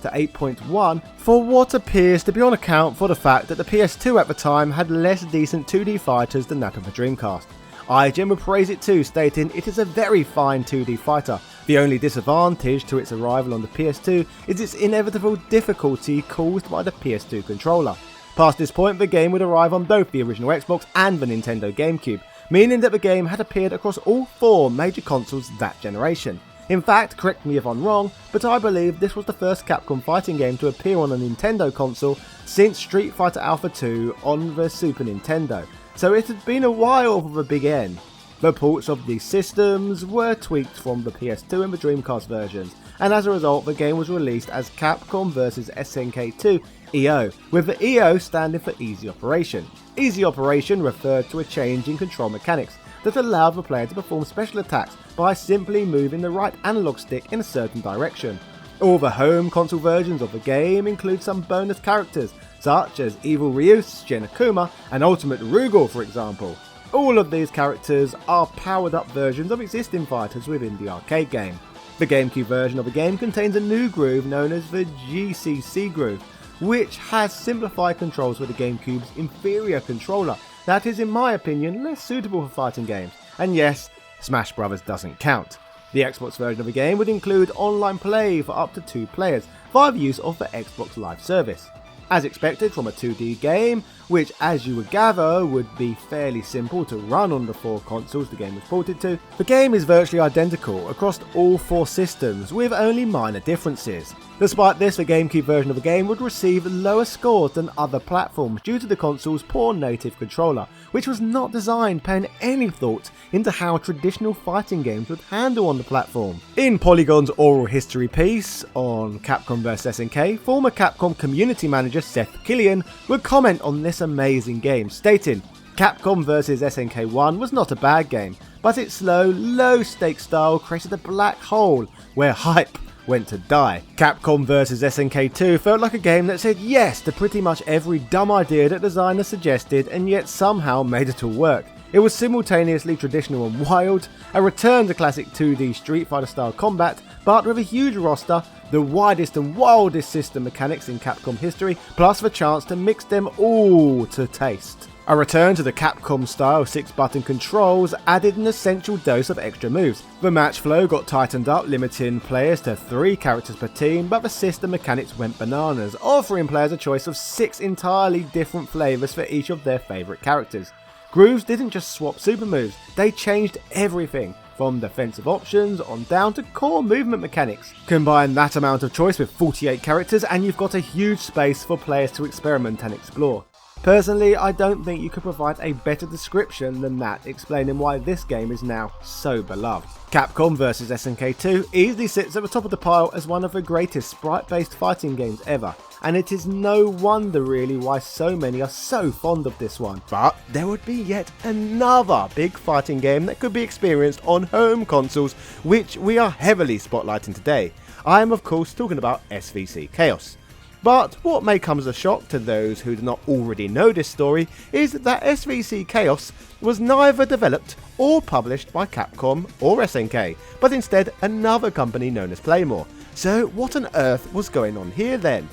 A: to 8.1 for what appears to be on account for the fact that the PS2 at the time had less decent 2D fighters than that of the Dreamcast. IGN would praise it too, stating it is a very fine 2D fighter. The only disadvantage to its arrival on the PS2 is its inevitable difficulty caused by the PS2 controller. Past this point, the game would arrive on both the original Xbox and the Nintendo GameCube, meaning that the game had appeared across all 4 major consoles that generation. In fact, correct me if I'm wrong, but I believe this was the first Capcom fighting game to appear on a Nintendo console since Street Fighter Alpha 2 on the Super Nintendo, so it had been a while for the big N. The ports of these systems were tweaked from the PS2 and the Dreamcast versions, and as a result the game was released as Capcom vs SNK 2 EO, with the EO standing for Easy Operation. Easy Operation referred to a change in control mechanics that allowed the player to perform special attacks by simply moving the right analog stick in a certain direction. All the home console versions of the game include some bonus characters, such as Evil Ryu, Shin Akuma, and Ultimate Rugal for example. All of these characters are powered up versions of existing fighters within the arcade game. The GameCube version of the game contains a new groove known as the GCC groove, which has simplified controls for the GameCube's inferior controller that is in my opinion less suitable for fighting games, and yes, Smash Bros doesn't count. The Xbox version of the game would include online play for up to 2 players via the use of the Xbox Live service. As expected from a 2D game, which as you would gather would be fairly simple to run on the 4 consoles the game was ported to, the game is virtually identical across all 4 systems with only minor differences. Despite this, the GameCube version of the game would receive lower scores than other platforms due to the console's poor native controller, which was not designed paying any thought into how traditional fighting games would handle on the platform. In Polygon's oral history piece on Capcom Vs SNK, former Capcom community manager Seth Killian would comment on this amazing game, stating, "Capcom vs SNK 1 was not a bad game, but its slow, low-stakes style created a black hole where hype went to die. Capcom vs SNK 2 felt like a game that said yes to pretty much every dumb idea that designers suggested and yet somehow made it all work. It was simultaneously traditional and wild, a return to classic 2D Street Fighter style combat, but with a huge roster, the widest and wildest system mechanics in Capcom history, plus the chance to mix them all to taste. A return to the Capcom style 6-button controls added an essential dose of extra moves. The match flow got tightened up, limiting players to 3 characters per team, but the system mechanics went bananas, offering players a choice of 6 entirely different flavours for each of their favourite characters. Grooves didn't just swap super moves, they changed everything, from defensive options on down to core movement mechanics. Combine that amount of choice with 48 characters and you've got a huge space for players to experiment and explore. Personally, I don't think you could provide a better description than that explaining why this game is now so beloved. Capcom vs SNK 2 easily sits at the top of the pile as one of the greatest sprite-based fighting games ever, and it is no wonder really why so many are so fond of this one. But there would be yet another big fighting game that could be experienced on home consoles, which we are heavily spotlighting today. I am of course talking about SVC Chaos. But what may come as a shock to those who do not already know this story is that SVC Chaos was neither developed or published by Capcom or SNK, but instead another company known as Playmore. So what on earth was going on here then?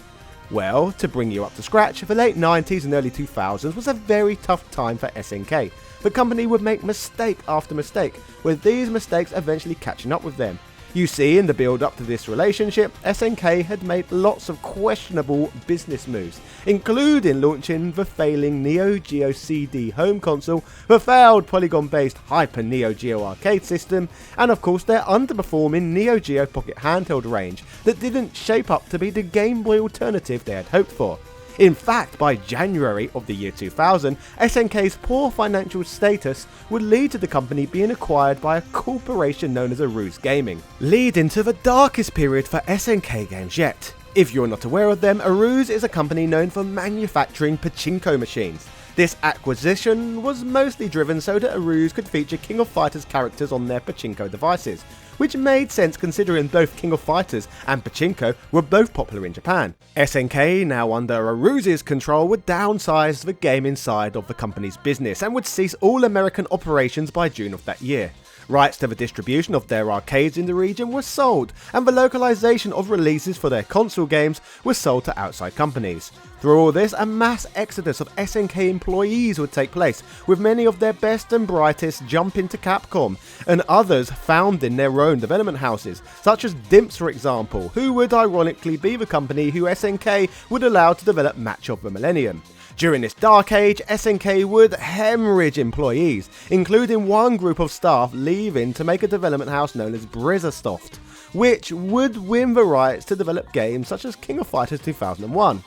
A: Well, to bring you up to scratch, the late 90s and early 2000s was a very tough time for SNK. The company would make mistake after mistake, with these mistakes eventually catching up with them. You see, in the build up to this relationship, SNK had made lots of questionable business moves, including launching the failing Neo Geo CD home console, the failed Polygon-based Hyper Neo Geo arcade system, and of course their underperforming Neo Geo Pocket handheld range that didn't shape up to be the Game Boy alternative they had hoped for. In fact, by January of the year 2000, SNK's poor financial status would lead to the company being acquired by a corporation known as Aruze Gaming, leading to the darkest period for SNK games yet. If you're not aware of them, Aruze is a company known for manufacturing pachinko machines. This acquisition was mostly driven so that Aruze could feature King of Fighters characters on their pachinko devices, which made sense considering both King of Fighters and pachinko were both popular in Japan. SNK, now under Aruze's control, would downsize the gaming side of the company's business and would cease all American operations by June of that year. Rights to the distribution of their arcades in the region were sold, and the localization of releases for their console games was sold to outside companies. Through all this, a mass exodus of SNK employees would take place, with many of their best and brightest jumping to Capcom, and others founding their own development houses, such as Dimps for example, who would ironically be the company who SNK would allow to develop Match of the Millennium. During this dark age, SNK would hemorrhage employees, including one group of staff leaving to make a development house known as Brizzasoft, which would win the rights to develop games such as King of Fighters 2001.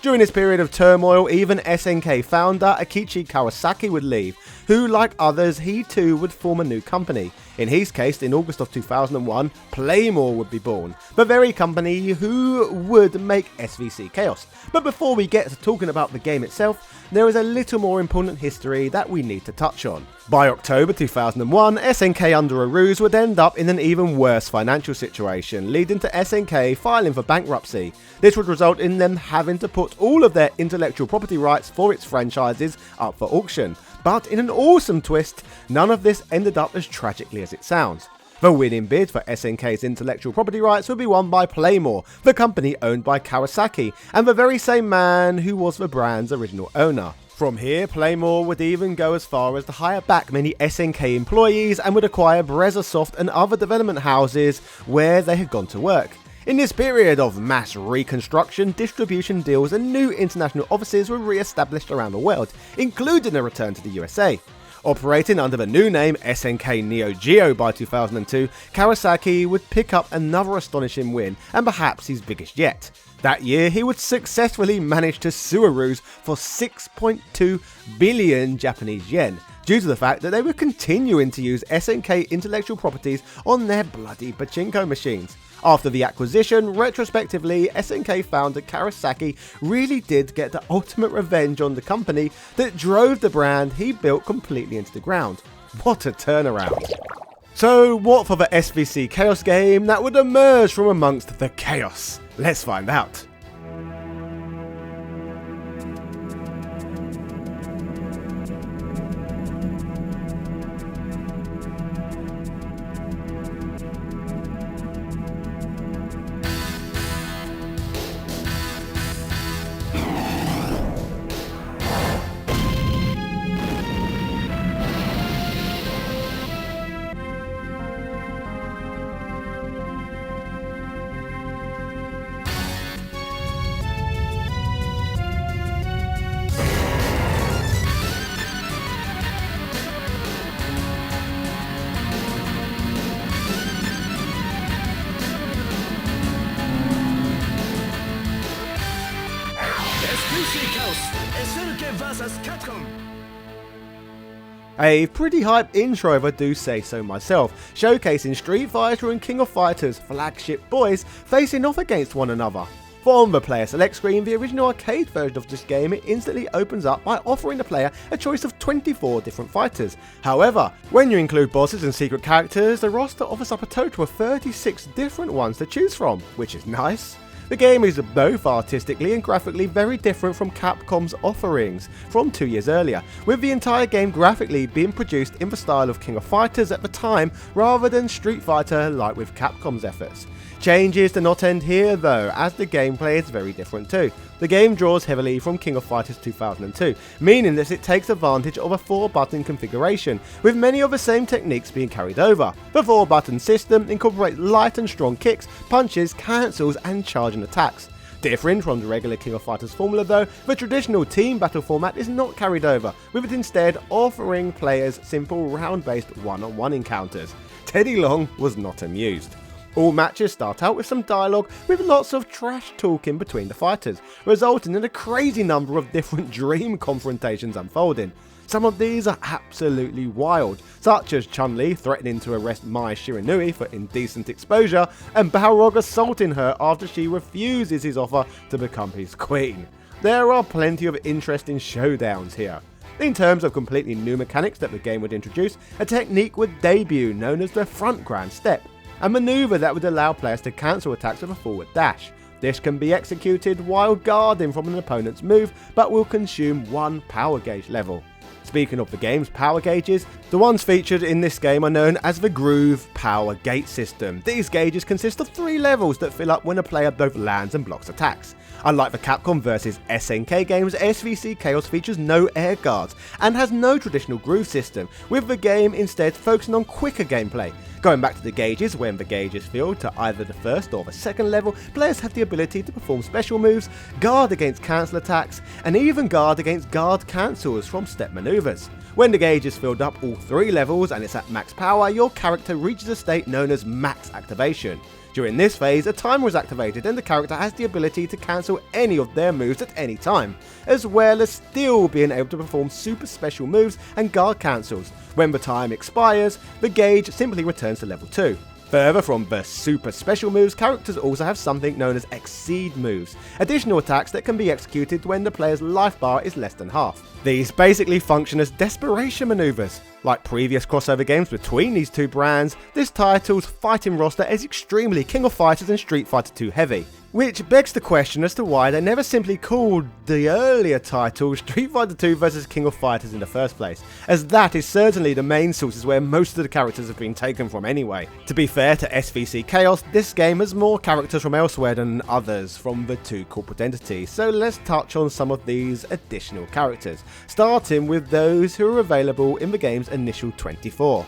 A: During this period of turmoil, even SNK founder Akichi Kawasaki would leave, who, like others, he too would form a new company. In his case, in August of 2001, Playmore would be born, the very company who would make SVC Chaos. But before we get to talking about the game itself, there is a little more important history that we need to touch on. By October 2001, SNK under Aruze would end up in an even worse financial situation, leading to SNK filing for bankruptcy. This would result in them having to put all of their intellectual property rights for its franchises up for auction. But in an awesome twist, none of this ended up as tragically as it sounds. The winning bid for SNK's intellectual property rights would be won by Playmore, the company owned by Kawasaki, and the very same man who was the brand's original owner. From here, Playmore would even go as far as to hire back many SNK employees and would acquire Brizzasoft and other development houses where they had gone to work. In this period of mass reconstruction, distribution deals and new international offices were re-established around the world, including a return to the USA. Operating under the new name SNK Neo Geo by 2002, Kawasaki would pick up another astonishing win, and perhaps his biggest yet. That year, he would successfully manage to Suarus for 6.2 billion Japanese yen, due to the fact that they were continuing to use SNK intellectual properties on their bloody pachinko machines. After the acquisition, retrospectively, SNK found that Kawasaki really did get the ultimate revenge on the company that drove the brand he built completely into the ground. What a turnaround. So what for the SVC Chaos game that would emerge from amongst the chaos? Let's find out.
C: SVC Chaos, SNK Vs Capcom.
A: A pretty hype intro if I do say so myself, showcasing Street Fighter and King of Fighters flagship boys facing off against one another. From the player select screen, the original arcade version of this game, it instantly opens up by offering the player a choice of 24 different fighters. However, when you include bosses and secret characters, the roster offers up a total of 36 different ones to choose from, which is nice. The game is both artistically and graphically very different from Capcom's offerings from 2 years earlier, with the entire game graphically being produced in the style of King of Fighters at the time rather than Street Fighter like with Capcom's efforts. Changes do not end here though, as the gameplay is very different too. The game draws heavily from King of Fighters 2002, meaning that it takes advantage of a 4-button configuration, with many of the same techniques being carried over. The 4-button system incorporates light and strong kicks, punches, cancels and charging attacks. Different from the regular King of Fighters formula though, the traditional team battle format is not carried over, with it instead offering players simple round-based one-on-one encounters. Teddy Long was not amused. All matches start out with some dialogue with lots of trash talking between the fighters, resulting in a crazy number of different dream confrontations unfolding. Some of these are absolutely wild, such as Chun-Li threatening to arrest Mai Shiranui for indecent exposure, and Balrog assaulting her after she refuses his offer to become his queen. There are plenty of interesting showdowns here. In terms of completely new mechanics that the game would introduce, a technique would debut known as the front grand step, a maneuver that would allow players to cancel attacks with a forward dash. This can be executed while guarding from an opponent's move, but will consume 1 power gauge level. Speaking of the game's power gauges, the ones featured in this game are known as the Groove Power Gate system. These gauges consist of 3 levels that fill up when a player both lands and blocks attacks. Unlike the Capcom Vs SNK games, SVC Chaos features no air guards and has no traditional groove system, with the game instead focusing on quicker gameplay. Going back to the gauges, when the gauge is filled to either the first or the second level, players have the ability to perform special moves, guard against cancel attacks, and even guard against guard cancels from step maneuvers. When the gauge is filled up all 3 levels and it's at max power, your character reaches a state known as max activation. During this phase, a timer is activated and the character has the ability to cancel any of their moves at any time, as well as still being able to perform super special moves and guard cancels. When the time expires, the gauge simply returns to level 2. Further from the super special moves, characters also have something known as exceed moves, additional attacks that can be executed when the player's life bar is less than half. These basically function as desperation maneuvers. Like previous crossover games between these two brands, this title's fighting roster is extremely King of Fighters and Street Fighter 2 heavy, which begs the question as to why they never simply called the earlier title Street Fighter 2 vs King of Fighters in the first place, as that is certainly the main sources where most of the characters have been taken from anyway. To be fair to SVC Chaos, this game has more characters from elsewhere than others from the 2 corporate entities, so let's touch on some of these additional characters, starting with those who are available in the game's initial 24.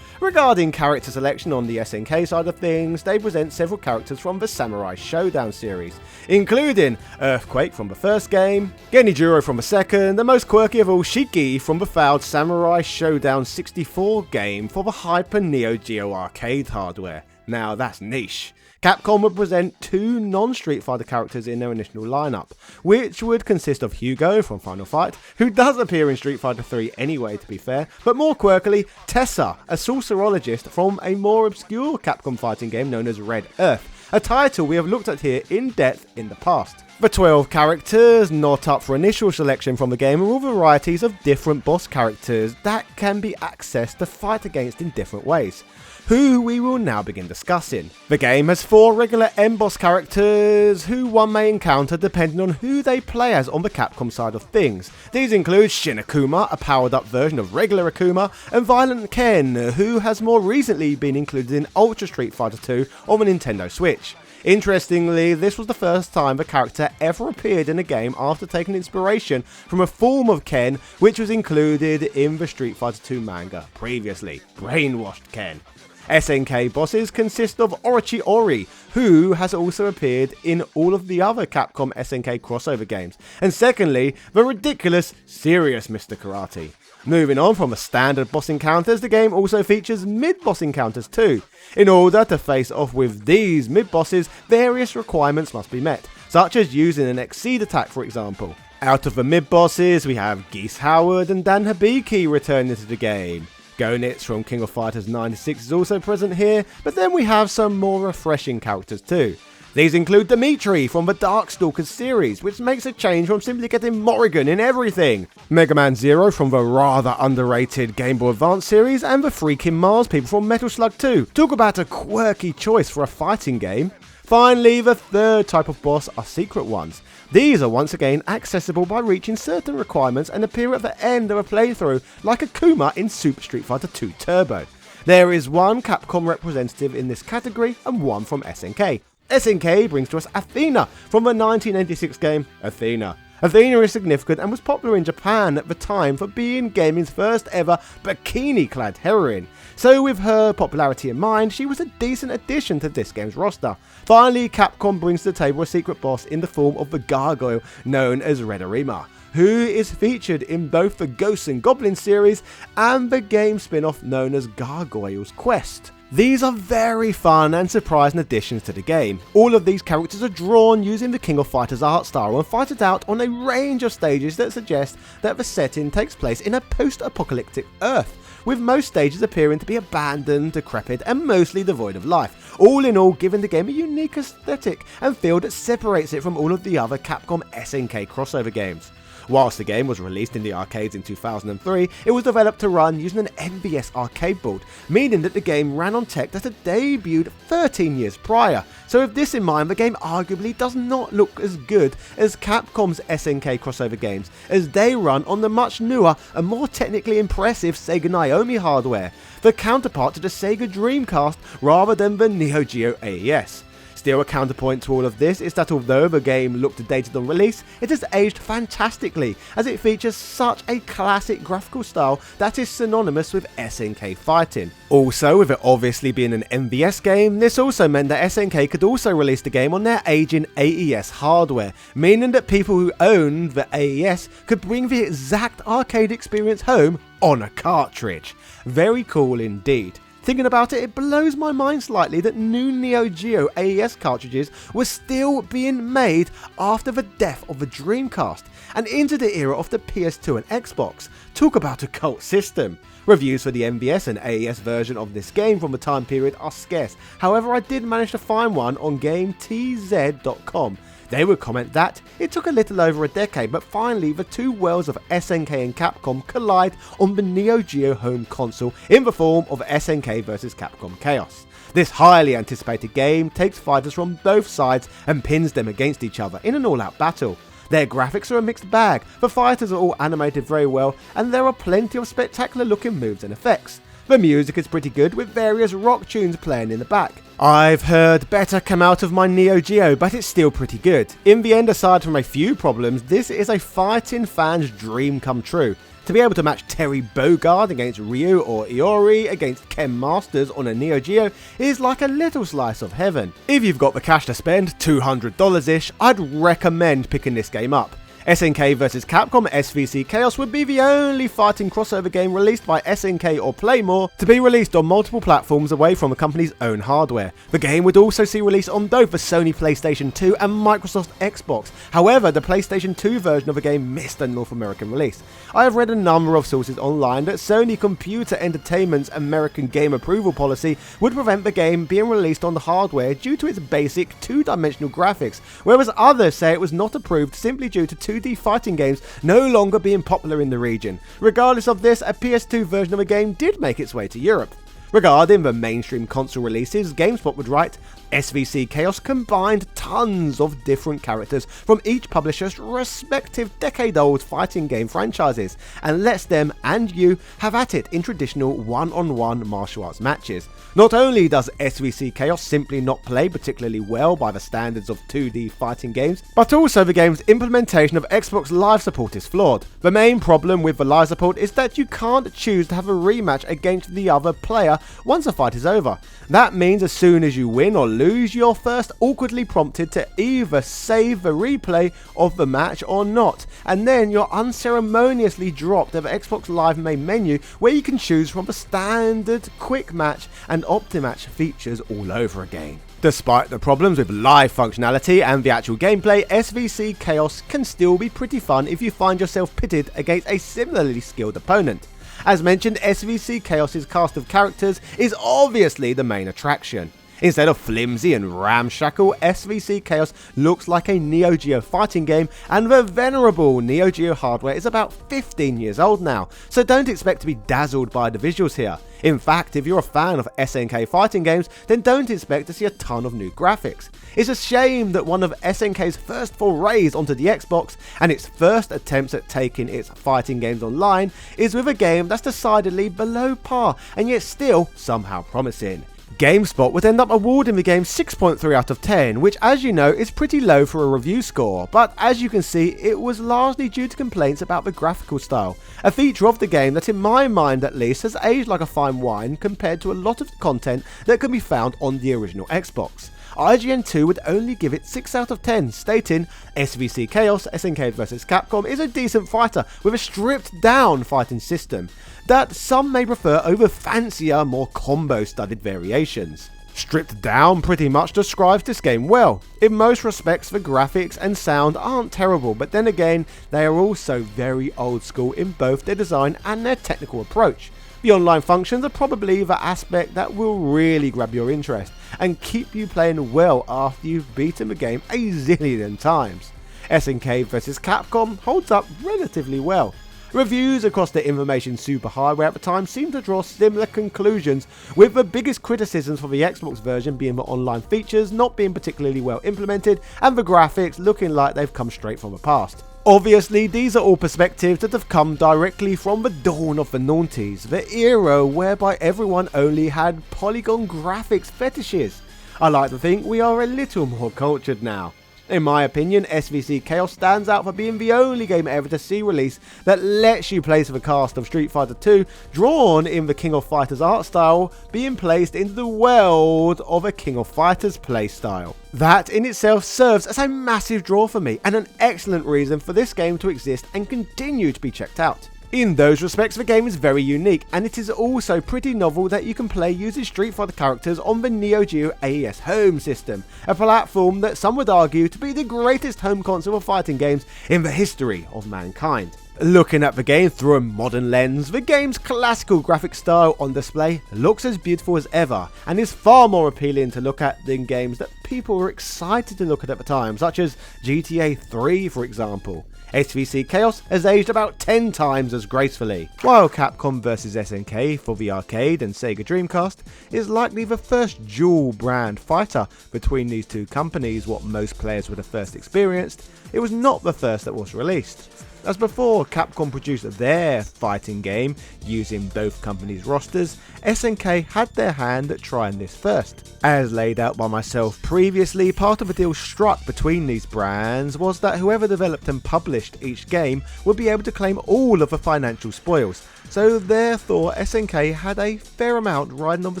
A: Regarding character selection on the SNK side of things, they present several characters from the Samurai Showdown series, including Earthquake from the first game, Genijuro from the second, the most quirky of all, Shiki from the failed Samurai Showdown 64 game for the Hyper Neo Geo arcade hardware. Now that's niche. Capcom would present 2 non-Street Fighter characters in their initial lineup, which would consist of Hugo from Final Fight, who does appear in Street Fighter 3 anyway to be fair, but more quirkily, Tessa, a sorcerologist from a more obscure Capcom fighting game known as Red Earth, a title we have looked at here in depth in the past. The 12 characters not up for initial selection from the game are all varieties of different boss characters that can be accessed to fight against in different ways, who we will now begin discussing. The game has 4 regular end-boss characters who one may encounter depending on who they play as on the Capcom side of things. These include Shin Akuma, a powered-up version of regular Akuma, and Violent Ken, who has more recently been included in Ultra Street Fighter 2 on the Nintendo Switch. Interestingly, this was the first time the character ever appeared in a game after taking inspiration from a form of Ken which was included in the Street Fighter 2 manga previously, Brainwashed Ken. SNK bosses consist of Orochi Ori, who has also appeared in all of the other Capcom SNK crossover games, and secondly, the ridiculous Serious Mr. Karate. Moving on from the standard boss encounters, the game also features mid-boss encounters too. In order to face off with these mid-bosses, various requirements must be met, such as using an Exceed attack for example. Out of the mid-bosses, we have Geese Howard and Dan Hibiki returning to the game. Gonitz from King of Fighters 96 is also present here, but then we have some more refreshing characters too. These include Dimitri from the Darkstalkers series, which makes a change from simply getting Morrigan in everything, Mega Man Zero from the rather underrated Game Boy Advance series, and the freaking Mars people from Metal Slug 2. Talk about a quirky choice for a fighting game. Finally, the third type of boss are secret ones. These are once again accessible by reaching certain requirements and appear at the end of a playthrough like Akuma in Super Street Fighter 2 Turbo. There is one Capcom representative in this category and one from SNK. SNK brings to us Athena from the 1986 game Athena. Athena is significant and was popular in Japan at the time for being gaming's first ever bikini-clad heroine. So with her popularity in mind, she was a decent addition to this game's roster. Finally, Capcom brings to the table a secret boss in the form of the gargoyle known as Red Arima, who is featured in both the Ghosts and Goblins series and the game spin-off known as Gargoyle's Quest. These are very fun and surprising additions to the game. All of these characters are drawn using the King of Fighters art style and fight it out on a range of stages that suggest that the setting takes place in a post-apocalyptic Earth, with most stages appearing to be abandoned, decrepit and mostly devoid of life, all in all giving the game a unique aesthetic and feel that separates it from all of the other Capcom SNK crossover games. Whilst the game was released in the arcades in 2003, it was developed to run using an NVS arcade board, meaning that the game ran on tech that had debuted 13 years prior. So with this in mind, the game arguably does not look as good as Capcom's SNK crossover games, as they run on the much newer and more technically impressive Sega Naomi hardware, the counterpart to the Sega Dreamcast rather than the Neo Geo AES. Still, a counterpoint to all of this is that although the game looked dated on release, it has aged fantastically, as it features such a classic graphical style that is synonymous with SNK fighting. Also, with it obviously being an MVS game, this also meant that SNK could also release the game on their aging AES hardware, meaning that people who owned the AES could bring the exact arcade experience home on a cartridge. Very cool indeed. Thinking about it, it blows my mind slightly that new Neo Geo AES cartridges were still being made after the death of the Dreamcast, and into the era of the PS2 and Xbox. Talk about a cult system. Reviews for the MVS and AES version of this game from the time period are scarce, however I did manage to find one on GameTZ.com. They would comment that it took a little over a decade, but finally the two worlds of SNK and Capcom collide on the Neo Geo home console in the form of SNK Vs Capcom Chaos. This highly anticipated game takes fighters from both sides and pins them against each other in an all-out battle. Their graphics are a mixed bag, the fighters are all animated very well, and there are plenty of spectacular looking moves and effects. The music is pretty good, with various rock tunes playing in the back. I've heard better come out of my Neo Geo, but it's still pretty good. In the end, aside from a few problems, this is a fighting fan's dream come true. To be able to match Terry Bogard against Ryu or Iori against Ken Masters on a Neo Geo is like a little slice of heaven. If you've got the cash to spend, $200-ish, I'd recommend picking this game up. SNK Vs Capcom SVC Chaos would be the only fighting crossover game released by SNK or Playmore to be released on multiple platforms away from the company's own hardware. The game would also see release on both the Sony PlayStation 2 and Microsoft Xbox. However, the PlayStation 2 version of the game missed a North American release. I have read a number of sources online that Sony Computer Entertainment's American game approval policy would prevent the game being released on the hardware due to its basic two-dimensional graphics, whereas others say it was not approved simply due to 2D fighting games no longer being popular in the region. Regardless of this, a PS2 version of the game did make its way to Europe. Regarding the mainstream console releases, GameSpot would write, SVC Chaos combined tons of different characters from each publisher's respective decade-old fighting game franchises and lets them and you have at it in traditional one-on-one martial arts matches. Not only does SVC Chaos simply not play particularly well by the standards of 2D fighting games, but also the game's implementation of Xbox Live support is flawed. The main problem with the Live support is that you can't choose to have a rematch against the other player once a fight is over. That means as soon as you win or lose, you're first awkwardly prompted to either save the replay of the match or not, and then you're unceremoniously dropped at the Xbox Live main menu where you can choose from the standard quick match and Optimatch features all over again. Despite the problems with live functionality and the actual gameplay, SVC Chaos can still be pretty fun if you find yourself pitted against a similarly skilled opponent. As mentioned, SVC Chaos' cast of characters is obviously the main attraction. Instead of flimsy and ramshackle, SVC Chaos looks like a Neo Geo fighting game, and the venerable Neo Geo hardware is about 15 years old now, so don't expect to be dazzled by the visuals here. In fact, if you're a fan of SNK fighting games, then don't expect to see a ton of new graphics. It's a shame that one of SNK's first forays onto the Xbox and its first attempts at taking its fighting games online is with a game that's decidedly below par and yet still somehow promising. GameSpot would end up awarding the game 6.3 out of 10, which as you know is pretty low for a review score, but as you can see it was largely due to complaints about the graphical style, a feature of the game that in my mind at least has aged like a fine wine compared to a lot of content that can be found on the original Xbox. IGN2 would only give it 6 out of 10, stating, SVC Chaos SNK Vs Capcom is a decent fighter with a stripped down fighting system that some may prefer over fancier, more combo-studded variations. Stripped down pretty much describes this game well. In most respects the graphics and sound aren't terrible, but then again they are also very old school in both their design and their technical approach. The online functions are probably the aspect that will really grab your interest and keep you playing well after you've beaten the game a zillion times. SNK Vs Capcom holds up relatively well. Reviews across the information superhighway at the time seem to draw similar conclusions, with the biggest criticisms for the Xbox version being the online features not being particularly well implemented and the graphics looking like they've come straight from the past. Obviously, these are all perspectives that have come directly from the dawn of the noughties, the era whereby everyone only had polygon graphics fetishes. I like to think we are a little more cultured now. In my opinion, SVC Chaos stands out for being the only game ever to see release that lets you place the cast of Street Fighter 2 drawn in the King of Fighters art style being placed into the world of a King of Fighters playstyle. That in itself serves as a massive draw for me and an excellent reason for this game to exist and continue to be checked out. In those respects, the game is very unique, and it is also pretty novel that you can play using Street Fighter characters on the Neo Geo AES home system, a platform that some would argue to be the greatest home console for fighting games in the history of mankind. Looking at the game through a modern lens, the game's classical graphic style on display looks as beautiful as ever, and is far more appealing to look at than games that people were excited to look at the time, such as GTA 3 for example. SVC Chaos has aged about 10 times as gracefully, while Capcom Vs SNK for the arcade and Sega Dreamcast is likely the first dual brand fighter between these two companies. What most players would have first experienced, it was not the first that was released. as before Capcom produced their fighting game using both companies' rosters, SNK had their hand at trying this first. As laid out by myself previously, part of a deal struck between these brands was that whoever developed and published each game would be able to claim all of the financial spoils, so therefore SNK had a fair amount riding on the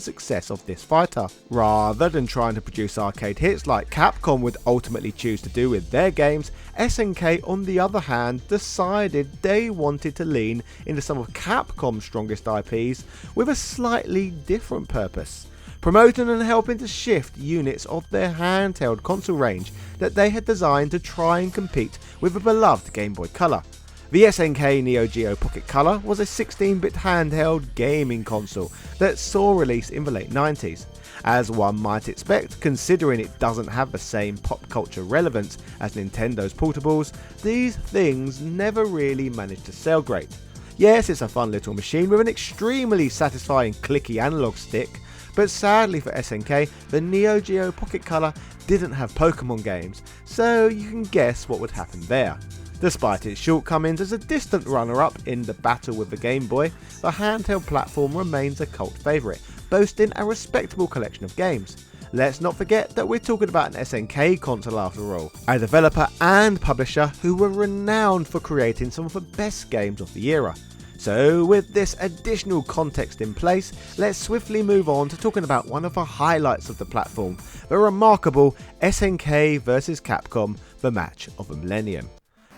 A: success of this fighter. Rather than trying to produce arcade hits like Capcom would ultimately choose to do with their games, SNK on the other hand decided they wanted to lean into some of Capcom's strongest IPs with a slightly different purpose, promoting and helping to shift units of their handheld console range that they had designed to try and compete with the beloved Game Boy Color. The SNK Neo Geo Pocket Color was a 16-bit handheld gaming console that saw release in the late 90s. As one might expect, considering it doesn't have the same pop culture relevance as Nintendo's portables, these things never really managed to sell great. Yes, it's a fun little machine with an extremely satisfying clicky analog stick, but sadly for SNK, the Neo Geo Pocket Color didn't have Pokemon games, so you can guess what would happen there. Despite its shortcomings as a distant runner-up in the battle with the Game Boy, the handheld platform remains a cult favourite, boasting a respectable collection of games. Let's not forget that we're talking about an SNK console after all, a developer and publisher who were renowned for creating some of the best games of the era. So with this additional context in place, let's swiftly move on to talking about one of the highlights of the platform, the remarkable SNK Vs Capcom, the Match of the Millennium.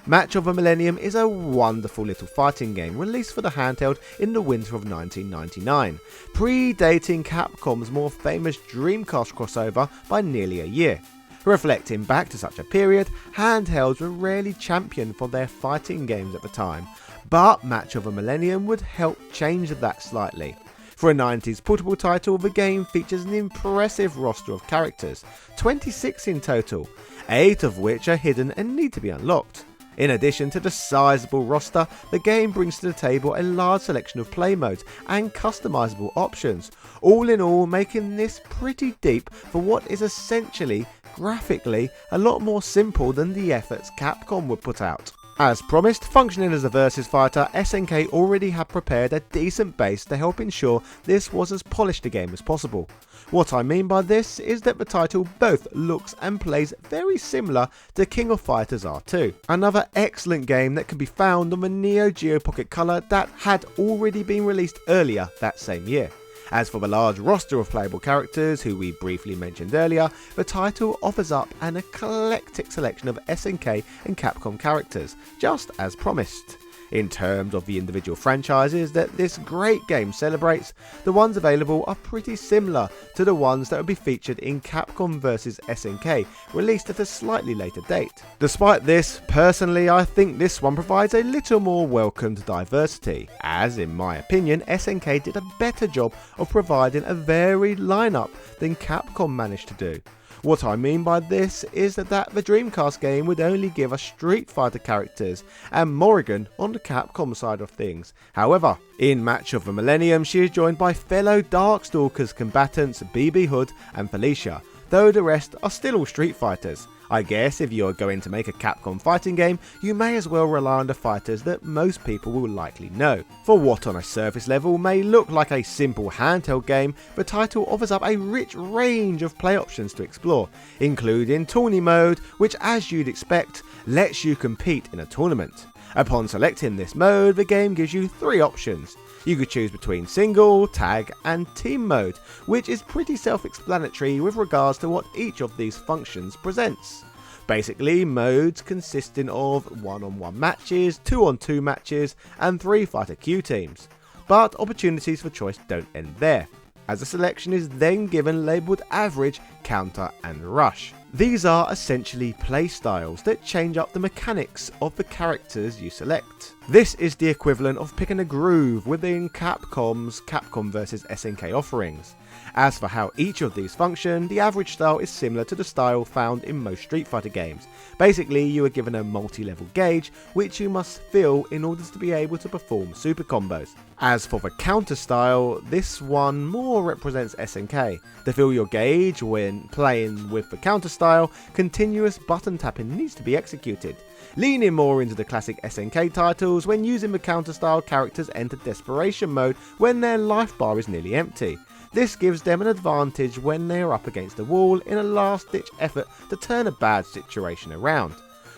A: Match of the Millennium is a wonderful little fighting game released for the handheld in the winter of 1999, predating Capcom's more famous Dreamcast crossover by nearly a year. Reflecting back to such a period, handhelds were rarely championed for their fighting games at the time, but Match of the Millennium would help change that slightly. For a 90s portable title, the game features an impressive roster of characters, 26 in total, 8 of which are hidden and need to be unlocked. In addition to the sizable roster, the game brings to the table a large selection of play modes and customizable options, all in all making this pretty deep for what is essentially, graphically, a lot more simple than the efforts Capcom would put out. As promised, functioning as a versus fighter, SNK already had prepared a decent base to help ensure this was as polished a game as possible. What I mean by this is that the title both looks and plays very similar to King of Fighters R2, another excellent game that can be found on the Neo Geo Pocket Color that had already been released earlier that same year. As for the large roster of playable characters who we briefly mentioned earlier, the title offers up an eclectic selection of SNK and Capcom characters, just as promised. In terms of the individual franchises that this great game celebrates, the ones available are pretty similar to the ones that will be featured in Capcom Vs SNK, released at a slightly later date. Despite this, personally I think this one provides a little more welcomed diversity, as in my opinion SNK did a better job of providing a varied lineup than Capcom managed to do. What I mean by this is that the Dreamcast game would only give us Street Fighter characters and Morrigan on the Capcom side of things. However, in Match of the Millennium she is joined by fellow Darkstalkers combatants BB Hood and Felicia, though the rest are still all Street Fighters. I guess if you're going to make a Capcom fighting game, you may as well rely on the fighters that most people will likely know. For what on a surface level may look like a simple handheld game, the title offers up a rich range of play options to explore, including Tourney mode, which as you'd expect, lets you compete in a tournament. Upon selecting this mode, the game gives you 3 options. You could choose between single, tag and team mode, which is pretty self-explanatory with regards to what each of these functions presents. Basically, modes consisting of 1-on-1 matches, 2-on-2 matches and 3 fighter queue teams. But opportunities for choice don't end there, as a selection is then given labelled average, counter and rush. These are essentially playstyles that change up the mechanics of the characters you select. This is the equivalent of picking a groove within Capcom's Capcom Vs SNK offerings. As for how each of these function, the average style is similar to the style found in most Street Fighter games. Basically, you are given a multi-level gauge, which you must fill in order to be able to perform super combos. As for the counter style, this one more represents SNK. To fill your gauge when playing with the counter style, style, continuous button tapping needs to be executed. Leaning more into the classic SNK titles, when using the counter style, characters enter desperation mode when their life bar is nearly empty. This gives them an advantage when they are up against a wall in a last ditch effort to turn a bad situation around.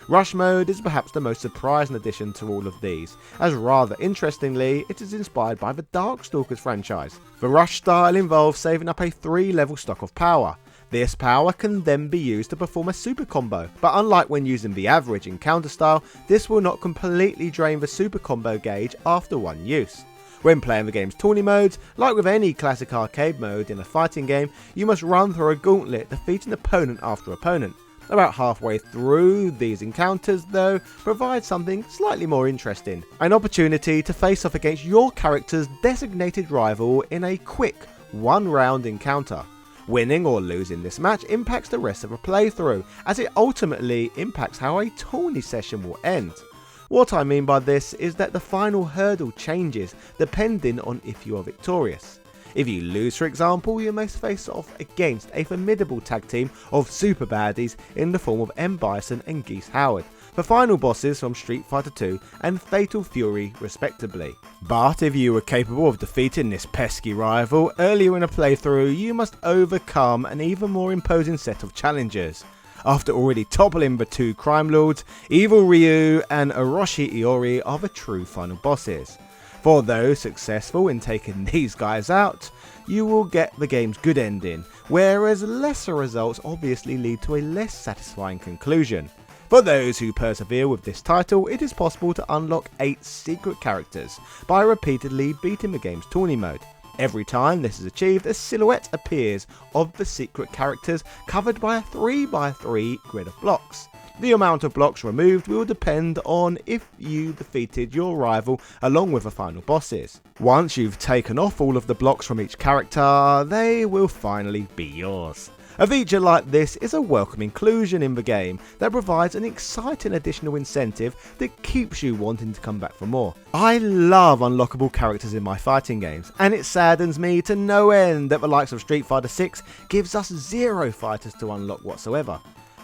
A: Rush mode is perhaps the most surprising addition to all of these, as rather interestingly it is inspired by the Darkstalkers franchise. The rush style involves saving up a 3-level stock of power. This power can then be used to perform a super combo, but unlike when using the average in counter style, this will not completely drain the super combo gauge after one use. When playing the game's tourney modes, like with any classic arcade mode in a fighting game, you must run through a gauntlet defeating opponent after opponent. About halfway through these encounters though, provide something slightly more interesting, an opportunity to face off against your character's designated rival in a quick, one-round encounter. Winning or losing this match impacts the rest of the playthrough, as it ultimately impacts how a tourney session will end. What I mean by this is that the final hurdle changes depending on if you are victorious. If you lose, for example, you must face off against a formidable tag team of super baddies in the form of M. Bison and Geese Howard, the final bosses from Street Fighter II and Fatal Fury respectively. But if you were capable of defeating this pesky rival earlier in a playthrough, you must overcome an even more imposing set of challenges. After already toppling the two crime lords, Evil Ryu and Orochi Iori are the true final bosses. For those successful in taking these guys out, you will get the game's good ending, whereas lesser results obviously lead to a less satisfying conclusion. For those who persevere with this title, it is possible to unlock 8 secret characters by repeatedly beating the game's tourney mode. Every time this is achieved, a silhouette appears of the secret characters covered by a 3x3 grid of blocks. The amount of blocks removed will depend on if you defeated your rival along with the final bosses. Once you've taken off all of the blocks from each character, they will finally be yours. A feature like this is a welcome inclusion in the game that provides an exciting additional incentive that keeps you wanting to come back for more. I love unlockable characters in my fighting games, and it saddens me to no end that the likes of Street Fighter 6 gives us 0 fighters to unlock whatsoever.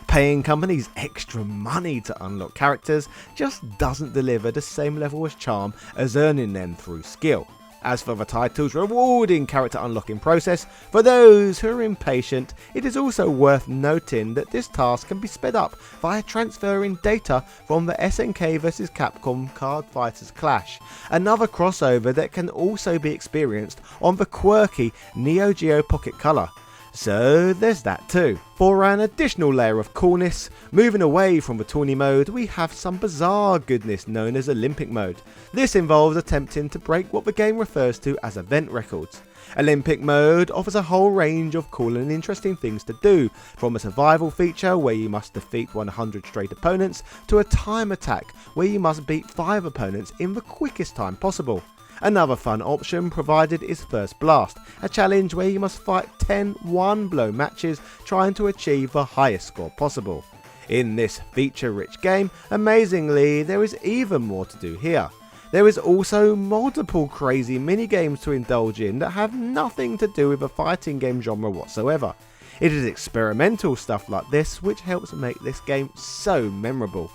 A: Paying companies extra money to unlock characters just doesn't deliver the same level of charm as earning them through skill. As for the title's rewarding character unlocking process, for those who are impatient, it is also worth noting that this task can be sped up via transferring data from the SNK Vs Capcom Card Fighters Clash, another crossover that can also be experienced on the quirky Neo Geo Pocket Color. So there's that too. For an additional layer of coolness, moving away from the tourney mode, we have some bizarre goodness known as Olympic mode. This involves attempting to break what the game refers to as event records. Olympic mode offers a whole range of cool and interesting things to do, from a survival feature where you must defeat 100 straight opponents, to a time attack where you must beat 5 opponents in the quickest time possible. Another fun option provided is First Blast, a challenge where you must fight 10 one-blow matches trying to achieve the highest score possible. In this feature-rich game, amazingly, there is even more to do here. There is also multiple crazy minigames to indulge in that have nothing to do with the fighting game genre whatsoever. It is experimental stuff like this which helps make this game so memorable.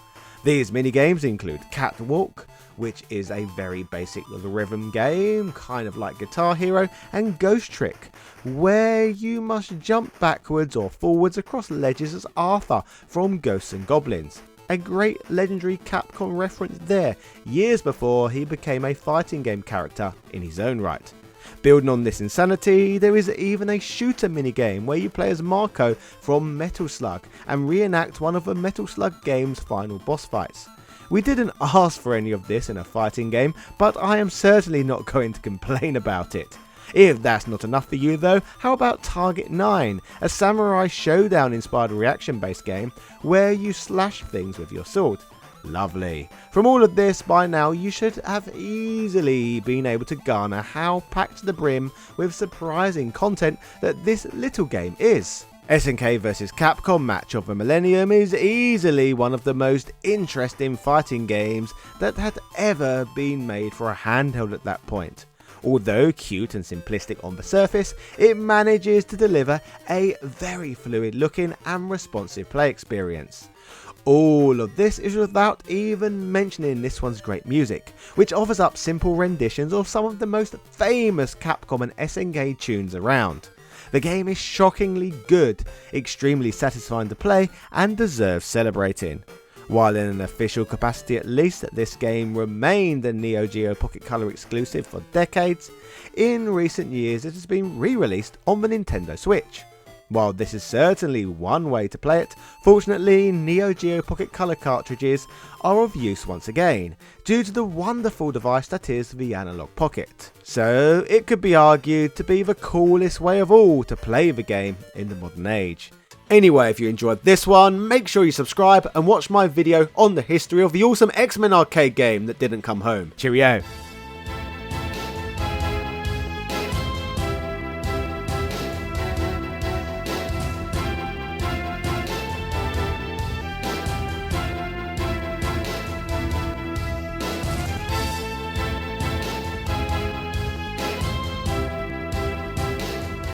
A: These minigames include Catwalk, which is a very basic rhythm game, kind of like Guitar Hero, and Ghost Trick, where you must jump backwards or forwards across ledges as Arthur from Ghosts and Goblins. A great legendary Capcom reference there, years before he became a fighting game character in his own right. Building on this insanity, there is even a shooter minigame where you play as Marco from Metal Slug and reenact one of the Metal Slug game's final boss fights. We didn't ask for any of this in a fighting game, but I am certainly not going to complain about it. If that's not enough for you though, how about Target 9, a samurai showdown inspired reaction based game where you slash things with your sword? Lovely. From all of this, by now you should have easily been able to garner how packed to the brim with surprising content that this little game is. SNK Vs Capcom Match of the Millennium is easily one of the most interesting fighting games that had ever been made for a handheld at that point. Although cute and simplistic on the surface, it manages to deliver a very fluid looking and responsive play experience. All of this is without even mentioning this one's great music, which offers up simple renditions of some of the most famous Capcom and SNK tunes around. The game is shockingly good, extremely satisfying to play, and deserves celebrating. While in an official capacity at least, this game remained a Neo Geo Pocket Color exclusive for decades. In recent years it has been re-released on the Nintendo Switch. While this is certainly one way to play it, fortunately Neo Geo Pocket Color cartridges are of use once again, due to the wonderful device that is the Analog Pocket. So it could be argued to be the coolest way of all to play the game in the modern age. Anyway, if you enjoyed this one, make sure you subscribe and watch my video on the history of the awesome X-Men arcade game that didn't come home. Cheerio!